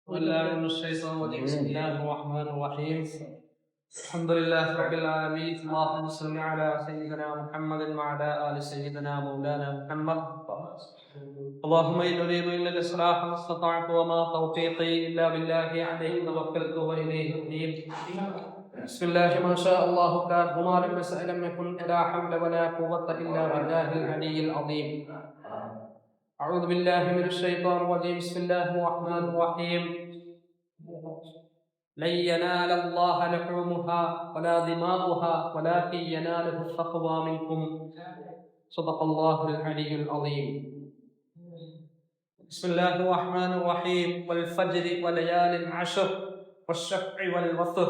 والله من الشيطان الرجيم بسم الله الرحمن الرحيم الحمد لله رب العالمين اللهم صل على سيدنا محمد وعلى ال سيدنا مولانا محمد اللهم اني اريد الا الاصلاح ما استطعت وما توفيقي الا بالله عليه توكلت واليه انيب بسم الله ما شاء الله كان وما لم يشأ لم يكن لا حول ولا قوة الا بالله العلي العظيم أعوذ بالله من الشيطان الرجيم بسم الله الرحمن الرحيم لن ينال الله لحومها ولا دماؤها ولكن يناله التقوى منكم صدق الله العلي العظيم بسم الله الرحمن الرحيم والفجر وليال عشر والشفع والوتر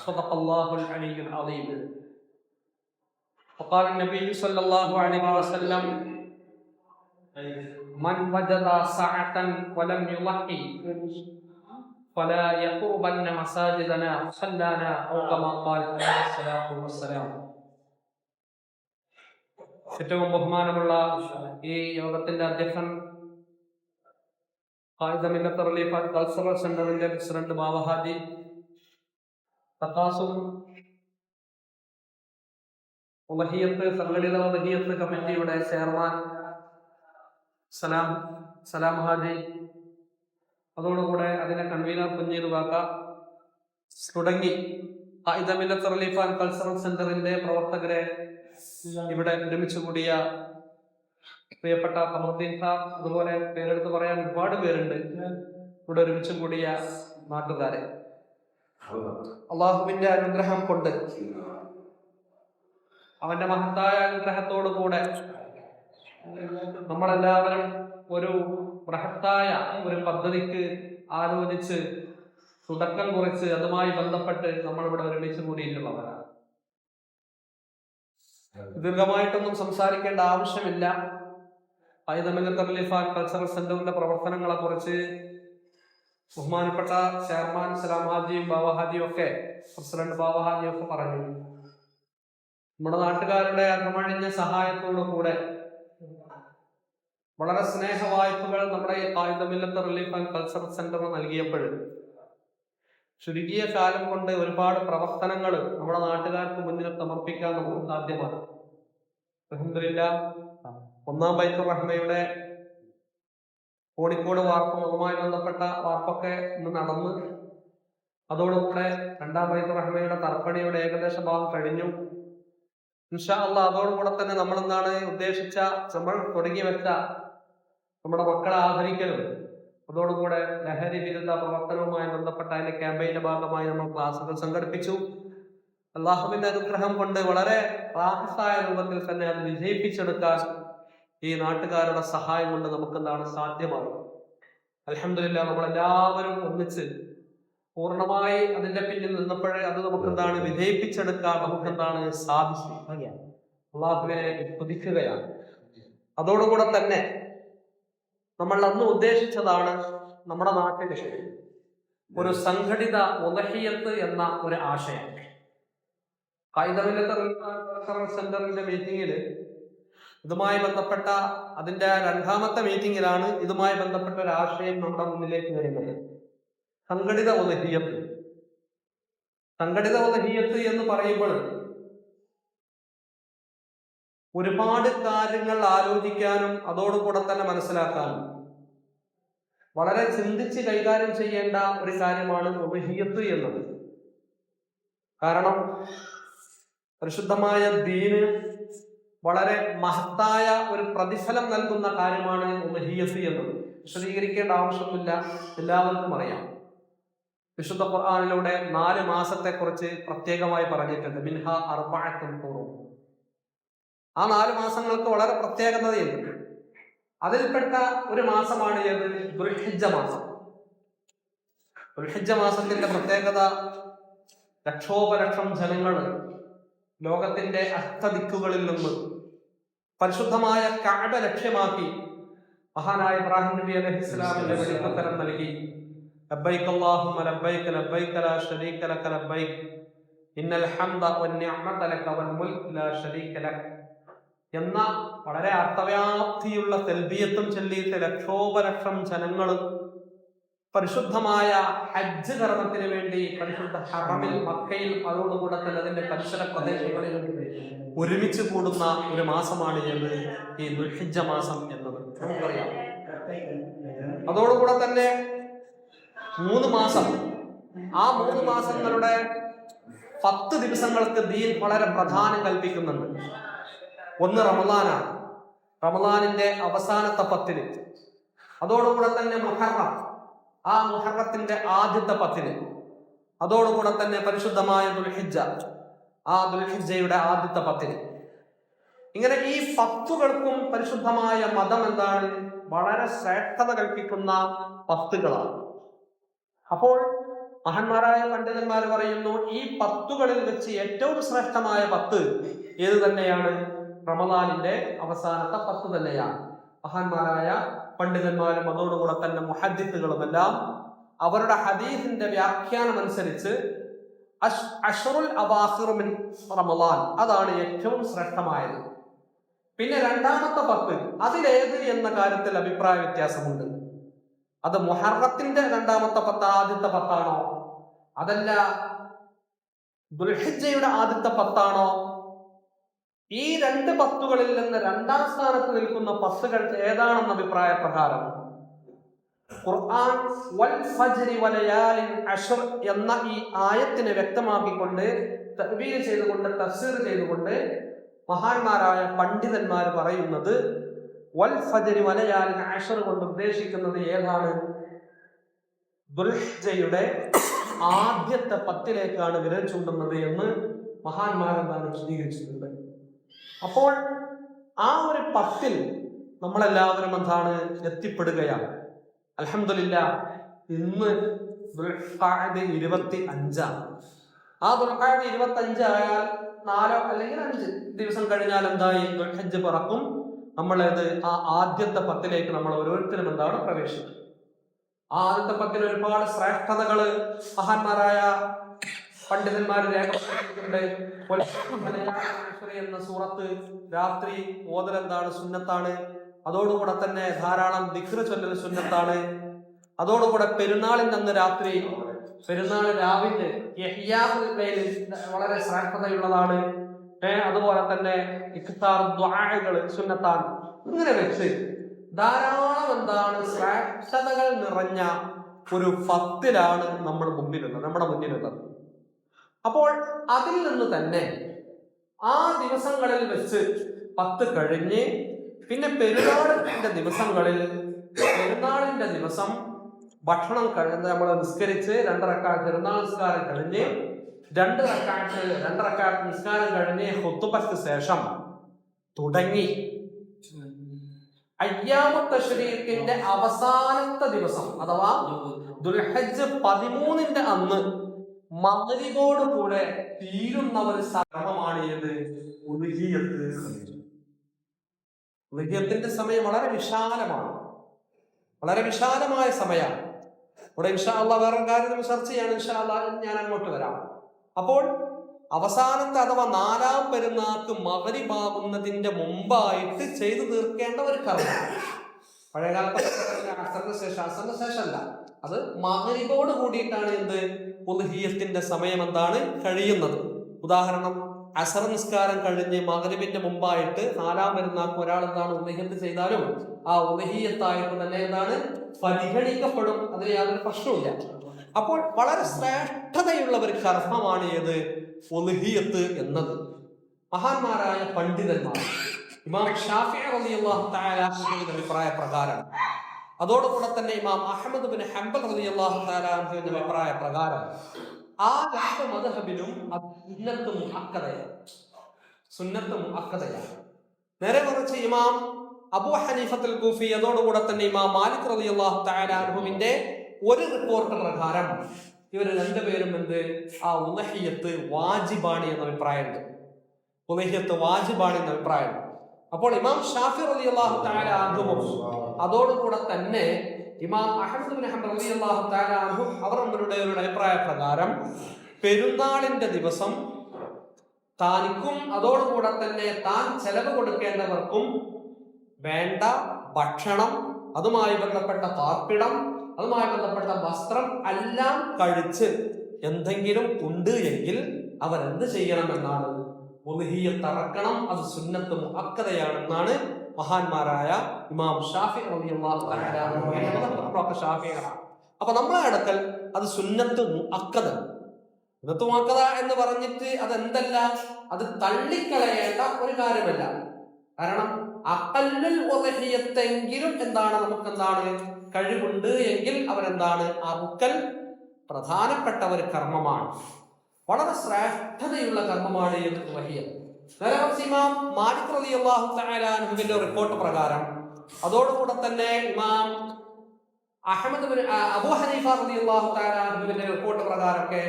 صدق الله العلي العظيم وقال النبي صلى الله عليه وسلم من وجد ساعة ولم يضحي فلا يقربن مساجدنا وصلانا أو كما قال عليه الصلاة والسلام. ഏറ്റവും ബഹുമാനമുള്ള ഈ യോഗത്തിന്റെ അധ്യക്ഷൻ ഖായിദ മില്ലത്ത് റിലീഫ് ആൻഡ് കൾച്ചറൽ സെന്ററിന്റെ പ്രസിഡന്റ് ബാബഹാജി തഖാസും സംഘടിത വഹിയത്ത് കമ്മിറ്റിയുടെ ചെയർമാൻ സലാം ഹാജി, അതോടുകൂടെ അതിന്റെ കൺവീനർ കുഞ്ഞീർ വാക്ക തുടങ്ങി ഖായിദ മില്ലത്ത് റിലീഫ് ആൻഡ് കൾച്ചറൽ സെന്ററിന്റെ പ്രവർത്തകരെ, ഇവിടെ ഒരുമിച്ച് കൂടിയ പ്രിയപ്പെട്ട കമറുദ്ദീൻ സാർ, അതുപോലെ പേരെടുത്ത് പറയാൻ ഒരുപാട് പേരുണ്ട്, ഇവിടെ ഒരുമിച്ച് കൂടിയ നാട്ടുകാരെ, അള്ളാഹുവിന്റെ അനുഗ്രഹം കൊണ്ട് അവന്റെ മഹത്തായ അനുഗ്രഹത്തോടു കൂടെ നമ്മളെല്ലാവരും ഒരു ബൃഹത്തായ ഒരു പദ്ധതിക്ക് ആലോചിച്ച് തുടക്കം കുറിച്ച് അതുമായി ബന്ധപ്പെട്ട് നമ്മളിവിടെ ഒരുമിച്ച് കൂടിയിട്ടുള്ളവരാണ്. ദീർഘമായിട്ടൊന്നും സംസാരിക്കേണ്ട ആവശ്യമില്ല. ഖായിദ മില്ലത്ത് റിലീഫ് ആൻഡ് കൾച്ചറൽ സെന്ററിന്റെ പ്രവർത്തനങ്ങളെ കുറിച്ച് ബഹുമാനപ്പെട്ട ചെയർമാൻ സലാം ഹാജിയും ബാബഹാജിയും ഒക്കെ, പ്രസിഡന്റ് ബാബഹാജിയും ഒക്കെ പറഞ്ഞു. നമ്മുടെ നാട്ടുകാരുടെ അകമഴിഞ്ഞ സഹായത്തോടു കൂടെ വളരെ സ്നേഹ വായ്പകൾ നമ്മുടെ ഈ ഖായിദ മില്ലത്ത് റിലീഫ് ആൻഡ് കൾച്ചറൽ സെന്റർ നൽകിയപ്പോൾ ചുരുങ്ങിയ കാലം കൊണ്ട് ഒരുപാട് പ്രവർത്തനങ്ങൾ നമ്മുടെ നാട്ടുകാർക്ക് മുന്നിൽ സമർപ്പിക്കാൻ നമുക്ക് സാധ്യമാണ്. അൽഹംദുലില്ലാഹ്, ഒന്നാം ബൈത്തുർ റഹ്മയുടെ കോഴിക്കോട് വാർപ്പും അതുമായി ബന്ധപ്പെട്ട വാർപ്പൊക്കെ ഇന്ന് നടന്ന്, അതോടുകൂടെ രണ്ടാം ബൈത്തുർ റഹ്മയുടെ തറപ്പണിയുടെ ഏകദേശ ഭാഗം കഴിഞ്ഞു. ഇൻഷാ അല്ലാഹ് അതോടുകൂടെ തന്നെ നമ്മൾ എന്താണ് ഉദ്ദേശിച്ച, നമ്മൾ തുടങ്ങി വെച്ച നമ്മുടെ മക്കളെ ആദരിക്കലും, അതോടുകൂടെ ലഹരി വിരുദ്ധ പ്രവർത്തനവുമായി ബന്ധപ്പെട്ട അതിന്റെ ക്യാമ്പയിന്റെ ഭാഗമായി നമ്മൾ ക്ലാസുകൾ സംഘടിപ്പിച്ചു. അള്ളാഹുവിന്റെ അനുഗ്രഹം കൊണ്ട് വളരെ റാഹത്തായ രൂപത്തിൽ തന്നെ അത് വിജയിപ്പിച്ചെടുക്കാൻ ഈ നാട്ടുകാരുടെ സഹായം കൊണ്ട് നമുക്ക് എന്താണ് സാധ്യമാകും. അൽഹംദുലില്ലാഹ്, നമ്മളെല്ലാവരും ഒന്നിച്ച് പൂർണ്ണമായി അതിന്റെ പിന്നിൽ നിന്നപ്പോഴേ അത് നമുക്ക് എന്താണ് വിജയിപ്പിച്ചെടുക്കാൻ നമുക്ക് എന്താണ് സാധിച്ചു. അള്ളാഹുവിനെ സ്തുതിക്കുകയാണ്. അതോടുകൂടെ തന്നെ നമ്മൾ അന്ന് ഉദ്ദേശിച്ചതാണ് നമ്മുടെ നാട്ടിൽ ഒരു സംഘടിത ഉദഹിയത്ത് എന്ന ഒരു ആശയം. ഖായിദ മില്ലത്ത് റിലീഫ് ആൻഡ് കൾച്ചറൽ സെന്ററിന്റെ മീറ്റിംഗിൽ ഇതുമായി ബന്ധപ്പെട്ട അതിന്റെ രണ്ടാമത്തെ മീറ്റിംഗിലാണ് ഇതുമായി ബന്ധപ്പെട്ട ഒരു ആശയം നമ്മുടെ മുന്നിലേക്ക് വരുന്നത്. സംഘടിത ഉദഹിയത്ത്. സംഘടിത ഉദഹിയത്ത് എന്ന് പറയുമ്പോൾ ഒരുപാട് കാര്യങ്ങൾ ആലോചിക്കാനും അതോടുകൂടെ തന്നെ മനസ്സിലാക്കാനും വളരെ ചിന്തിച്ച് കൈകാര്യം ചെയ്യേണ്ട ഒരു കാര്യമാണ് ഉദഹിയത്ത് എന്നത്. കാരണം പരിശുദ്ധമായ ദീന് വളരെ മഹത്തായ ഒരു പ്രതിഫലം നൽകുന്ന കാര്യമാണ് ഉദഹിയത്ത് എന്നത്. വിശദീകരിക്കേണ്ട ആവശ്യമില്ല, എല്ലാവർക്കും അറിയാം. വിശുദ്ധ ഖുർആനിലൂടെ 4 മാസത്തെ കുറിച്ച് പ്രത്യേകമായി പറഞ്ഞിട്ടുണ്ട്. മിൻഹ അർബഅത്തുൻ ഹുറും. ആ 4 മാസങ്ങൾക്ക് വളരെ പ്രത്യേകതയുണ്ട്. അതിൽപ്പെട്ട ഒരു മാസമാണ് ഏത്? ദുൽഹിജ്ജ മാസം. ദുൽഹിജ്ജ മാസത്തിന്റെ പ്രത്യേകത, ലക്ഷോപലക്ഷം ജനങ്ങൾ ലോകത്തിന്റെ അഷ്ടദിക്കുകളിൽ നിന്ന് പരിശുദ്ധമായ കഅബ ലക്ഷ്യമാക്കി മഹാനായ ഇബ്രാഹിം നബി അലൈഹിസ്സലാമിന്റെ വെളിപ്പത്തരം നൽകി. ലബ്ബൈക അല്ലാഹുമ്മ ലബ്ബൈക ലബ്ബൈക ലാ ശരീക ലക ലബ്ബൈക ഇന്നൽ ഹംദ വന്നിഅമത ലക വൽ മുൽക് ലാ ശരീക ലക എന്ന വളരെ അർത്ഥവ്യാപ്തിയുള്ള തൽബിയത്തും ചൊല്ലിയിട്ട് ലക്ഷോപലക്ഷം ജനങ്ങൾ പരിശുദ്ധമായ ഹജ്ജ് കർമ്മത്തിന് വേണ്ടി പരിശുദ്ധ ഹറമിൽ മക്കയിൽ അതോടുകൂടെ തന്നെ അതിന്റെ പരിസര പ്രദേശങ്ങളിൽ ഒരുമിച്ച് കൂടുന്ന ഒരു മാസമാണ് ഏത് ഈ ദുൽഹിജ്ജ മാസം എന്നത് നമുക്കറിയാം. അതോടുകൂടെ തന്നെ 3 മാസം, ആ 3 മാസങ്ങളുടെ 10 ദിവസങ്ങൾക്ക് ദീൻ വളരെ പ്രാധാന്യം കൽപ്പിക്കുന്നുണ്ട്. ഒന്ന് റമളാനാണ്, റമളാനിന്റെ അവസാനത്തെ 10-ന്. അതോടുകൂടെ തന്നെ മുഹറം, ആ മുഹറത്തിന്റെ ആദ്യത്തെ 10-ന്. അതോടുകൂടെ തന്നെ പരിശുദ്ധമായ ദുൽഹിജ്ജ, ആ ദുൽഹിജ്ജയുടെ ആദ്യത്തെ 10-ന്. ഇങ്ങനെ ഈ 10കൾക്കും പരിശുദ്ധമായ മതം എന്താണ്? വളരെ ശ്രേഷ്ഠത കൽപ്പിക്കുന്ന 10കളാണ്. അപ്പോൾ മഹാന്മാരായ പണ്ഡിതന്മാർ പറയുന്നു, ഈ 10കളിൽ വെച്ച് ഏറ്റവും ശ്രേഷ്ഠമായ 10 ഏത് തന്നെയാണ്? റമളാനിന്റെ അവസാനത്തെ 10 തന്നെയാണ്. മഹാന്മാരായ പണ്ഡിതന്മാരും അതോടുകൂടെ തന്നെ മുഹദ്ദിസുകളും എല്ലാം അവരുടെ ഹദീസിന്റെ വ്യാഖ്യാനം അനുസരിച്ച് അശ്റുൽ അവാഖിർ മിൻ റമളാൻ, അതാണ് ഏറ്റവും ശ്രേഷ്ഠമായത്. പിന്നെ രണ്ടാമത്തെ 10 അതിലേത് എന്ന കാര്യത്തിൽ അഭിപ്രായ വ്യത്യാസമുണ്ട്. അത് മുഹറത്തിന്റെ രണ്ടാമത്തെ 10 ആദ്യത്തെ 10 ആണോ, അതല്ല ദുൽഹിജ്ജയുടെ ആദ്യത്തെ 10 ആണോ? ഈ 2 10കളിൽ നിന്ന് രണ്ടാം സ്ഥാനത്ത് നിൽക്കുന്ന 10കൾ ഏതാണെന്ന അഭിപ്രായ പ്രകാരം ഖുർആൻ വൽ ഫജ്രി വലയാലിൻ അശ്ർ എന്ന ഈ ആയത്തിനെ വ്യക്തമാക്കിക്കൊണ്ട് തഅ്വീൽ ചെയ്തുകൊണ്ട് തഫ്സീർ ചെയ്തുകൊണ്ട് മഹാന്മാരായ പണ്ഡിതന്മാർ പറയുന്നത് വൽ ഫജ്രി വലയാലിൻ അശ്ർ കൊണ്ട് ഉദ്ദേശിക്കുന്നത് ഏതാണ്? ദുൽഹിജ്ജയുടെ ആദ്യത്തെ 10ലേക്കാണ് വിരൽ ചൂണ്ടുന്നത് എന്ന് മഹാന്മാരെന്താണ് വിശദീകരിച്ചിട്ടുണ്ട്. അപ്പോൾ ആ ഒരു 10ൽ നമ്മളെല്ലാവരും എന്താണ് എത്തിപ്പെടുകയാണ്. അൽഹംദുലില്ലാഹ്, ഇന്ന് ദുൽഖഅദ 25-ആണ്. ആ ദുൽഖഅദ 25 ആയാൽ 4 അല്ലെങ്കിൽ 5 ദിവസം കഴിഞ്ഞാൽ എന്തായി? ദുൽഹിജ്ജ പിറക്കും. നമ്മളത് ആ ആദ്യത്തെ 10ലേക്ക് നമ്മൾ ഓരോരുത്തരും എന്താണ് പ്രവേശിക്കുന്നത്. ആ ആദ്യത്തെ 10ൽ ഒരുപാട് ശ്രേഷ്ഠതകള് മഹാന്മാരായ പണ്ഡിതന്മാർ രേഖപ്പെടുത്തിയിട്ടുണ്ട്. എന്ന സൂറത്ത് രാത്രി ഓതൽ എന്താണ്? സുന്നത്താണ്. അതോടുകൂടെ തന്നെ ധാരാളം ദിക്ർ ചൊല്ലൽ സുന്നത്താണ്. അതോടുകൂടെ പെരുന്നാളിന്റെ അന്ന് രാത്രി, പെരുന്നാൾ രാവിലെ വളരെ ശ്രേഷ്ഠതയുള്ളതാണ്. അതുപോലെ തന്നെ ഇഖ്താർ ദുആകൾ സുന്നത്താണ്. ഇങ്ങനെ വെച്ച് ധാരാളം എന്താണ് ശ്രേഷ്ഠതകൾ നിറഞ്ഞ ഒരു 10ലാണ് നമ്മുടെ മുന്നിലുള്ളത്. അപ്പോൾ അതിൽ നിന്ന് തന്നെ ആ ദിവസങ്ങളിൽ വെച്ച് 10 കഴിഞ്ഞ് പിന്നെ പെരുന്നാളിന്റെ ദിവസം ഭക്ഷണം കഴിഞ്ഞ് നമ്മൾ നിസ്കരിച്ച് 2 റക്അത്ത് പെരുന്നാൾ നിസ്കാരം കഴിഞ്ഞ് 2 റക്അത്ത് നിസ്കാരം കഴിഞ്ഞ് ഖുത്ബക്ക് ശേഷം തുടങ്ങി അയ്യാമു തശ്രീഖിന്റെ അവസാനത്തെ ദിവസം അഥവാ ദുൽഹിജ്ജ 13ന്റെ അന്ന് മഗ്രിബോട് കൂടെ തീരുന്ന ഒരു സമയമാണ് ഏത്? ഉദ്ഹിയ്യത്ത്. ഉദ്ഹിയ്യത്തിന്റെ സമയം വളരെ വിശാലമാണ്, വളരെ വിശാലമായ സമയമാണ്. ഇവിടെ ഇൻഷാ അല്ലാഹ് വേറെ കാര്യം ചർച്ച ചെയ്യാണ്. ഇൻഷാ അല്ലാഹ് ഞാൻ അങ്ങോട്ട് വരാം. അപ്പോൾ അവസാനത്തെ അഥവാ 4ാം പെരുന്നാൾക്ക് മഗ്രിബാകുന്നതിന്റെ മുമ്പായിട്ട് ചെയ്തു തീർക്കേണ്ട ഒരു കർമ്മം. പഴയകാലത്ത് അസറിന് ശേഷമല്ല, അത് മഗ്രിബോട് കൂടിയിട്ടാണ് എന്ത്? ഉദ്ഹിയ്യത്തിന്റെ സമയം എന്താണ് കഴിയുന്നത്. ഉദാഹരണം, അസർ നിസ്കാരം കഴിഞ്ഞ് മഗ്രിബിന്റെ മുമ്പായിട്ട് 4ാം പെരുന്നാൾക്ക് ഒരാൾ എന്താണ് ഉദ്ഹിയ്യത്ത് ചെയ്താലും ആ ഉദ്ഹിയ്യത്തായിട്ട് തന്നെ എന്താണ് പരിഗണിക്കപ്പെടും. അതിന് യാതൊരു പ്രശ്നവുമില്ല. അപ്പോൾ വളരെ ശ്രേഷ്ഠതയുള്ള ഒരു കർമ്മമാണ് ഏത്? ഉദ്ഹിയ്യത്ത് എന്നത്. മഹാന്മാരായ പണ്ഡിതന്മാർ ഇമാം ഷാഫിഈ റളിയല്ലാഹു തആല അൻഹുവിന്റെ അഭിപ്രായ പ്രകാരം, അതോടുകൂടെ തന്നെ ഇമാം അഹ്മദ് ബിൻ ഹംബൽ റളിയല്ലാഹു തആല അൻഹുവിന്റെ അഭിപ്രായ പ്രകാരം ആ 2 മദ്ഹബിലും സുന്നത്ത് മുഅക്കദയാണ്. നേരെ മറിച്ച് ഇമാം അബൂ ഹനീഫത്തുൽ കൂഫി അതോടുകൂടെ തന്നെ ഇമാം മാലിക് റളിയല്ലാഹു തആല അൻഹുവിന്റെ ഒരു റിപ്പോർട്ട് പ്രകാരം ഇവർ 2 പേരും എന്ത്? ആ ഉദ്ഹിയ്യത്ത് വാജിബാണ് എന്ന അഭിപ്രായമുണ്ട്. ഉദ്ഹിയ്യത്ത് വാജിബാണ് എന്ന അഭിപ്രായമുണ്ട്. അപ്പോൾ ഇമാം ഷാഫി റളിയല്ലാഹു തആല അൻഹു അതോടുകൂടെ തന്നെ ഇമാം അഹ്മദ് ബിൻ ഹംബൽ റളിയല്ലാഹു തആല അൻഹു അവർ അവരുടെ ഒരു അഭിപ്രായ പ്രകാരം പെരുന്നാളിന്റെ ദിവസം താനിക്കും അതോടുകൂടെ തന്നെ താൻ ചെലവ് കൊടുക്കേണ്ടവർക്കും വേണ്ട ഭക്ഷണം, അതുമായി ബന്ധപ്പെട്ട പാർപ്പിടം, അതുമായി ബന്ധപ്പെട്ട വസ്ത്രം എല്ലാം കഴിച്ച് എന്തെങ്കിലും ഉണ്ട് എങ്കിൽ അവരെന്ത് ചെയ്യണം എന്നാണ്? ഉദ്ഹിയ്യത്ത് അറക്കണം. അത് സുന്നത്ത് മുഅക്കദയാണെന്നാണ് മഹാന്മാരായ ഇമാം ഷാഫി റളിയല്ലാഹു തആല അൻഹു ഷാഫികളാണ്. അപ്പൊ നമ്മളെ അടുക്കൽ അത് സുന്നത്ത് മുഅക്കദ. സുന്നത്ത് മുഅക്കദ എന്ന് പറഞ്ഞിട്ട് അതെന്തല്ല, അത് തള്ളിക്കളയേണ്ട ഒരു കാര്യമല്ല. കാരണം അഖല്ലുൽ ഉദ്ഹിയ്യത്തെങ്കിലും എന്താണ്, നമുക്കെന്താണ് കഴിവുണ്ട് എങ്കിൽ അവരെന്താണ് അറുക്കൽ പ്രധാനപ്പെട്ട ഒരു കർമ്മമാണ്, വളരെ ശ്രേഷ്ഠതയുള്ള കർമ്മമാണ് ഈ ഉദ്ഹിയ്യത്ത്. ഇമാം മാലിക് റളിയല്ലാഹു തആല അൻഹുവിന്റെ റിപ്പോർട്ട് പ്രകാരം, അതോടുകൂടെ തന്നെ ഇമാം അബൂ ഹനീഫ റളിയല്ലാഹു തആല അൻഹുവിന്റെ റിപ്പോർട്ട് പ്രകാരമൊക്കെ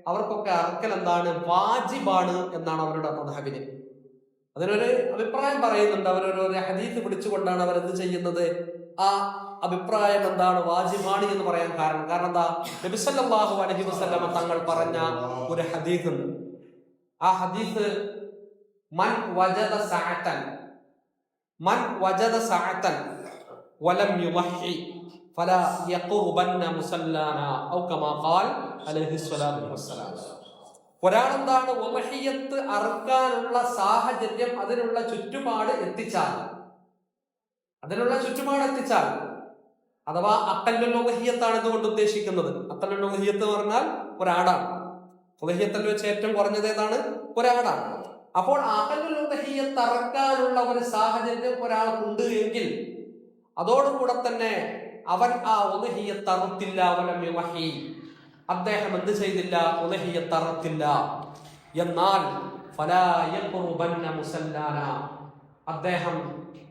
അവർക്കൊക്കെ അറുക്കൽ എന്താണ് വാജിബാണ് എന്നാണ് അവരുടെ മദ്ഹബിന്. അതിനൊരു അഭിപ്രായം പറയുന്നുണ്ട്. അവരൊരു ഹദീസ് പിടിച്ചുകൊണ്ടാണ് അവരെന്ത് ചെയ്യുന്നത്, ആ അഭിപ്രായം എന്താണ് വാജിബാണ് എന്ന് പറയാൻ കാരണം എന്താ? നബി സല്ലല്ലാഹു അലൈഹി വസല്ലമ തങ്ങൾ പറഞ്ഞ ഒരു ഹദീസ് ഉണ്ട്. ആ ഹദീസ് മൻ വജദ സഅതൻ വലം യുളഹി ഫലാ യഖുർബന്ന മുസല്ലാന ഔ കമാ ഖാൽ അലൈഹി സ്വലാത്തു വസ്സലാം. ഒരാളെന്താണ് ഉദ്ഹിയ്യത്ത് അറുക്കാനുള്ള സാഹചര്യം, അതിനുള്ള ചുറ്റുപാട് എത്തിച്ചാൽ അഥവാ അഖല്ലുൽ ഉദ്ഹിയ്യത്താണ് ഇതുകൊണ്ട് ഉദ്ദേശിക്കുന്നത്. അഖല്ലുൽ ഉദ്ഹിയ്യത്ത് എന്ന് പറഞ്ഞാൽ ഒരാടാണ്. ഉദ്ഹിയ്യത്തിൽ വെച്ച് ഏറ്റവും കുറഞ്ഞത് ഏതാണ്? ഒരാടാണ്. അപ്പോൾ അഖല്ലുൽ ഉദ്ഹിയ്യത്ത് അറക്കാനുള്ള ഒരു സാഹചര്യം ഒരാൾക്കുണ്ട് എങ്കിൽ അതോടുകൂടെ തന്നെ അവൻ ആ ഉദ്ഹിയ്യത്ത് അറുത്തില്ല, വലം യുളഹി, അദ്ദേഹം എന്ത് ചെയ്തില്ല, ഉദ്ഹിയ്യത്ത് അറുത്തില്ല. എന്നാൽ ഫലാ യഖുർബന്ന മുസല്ലാന, അദ്ദേഹം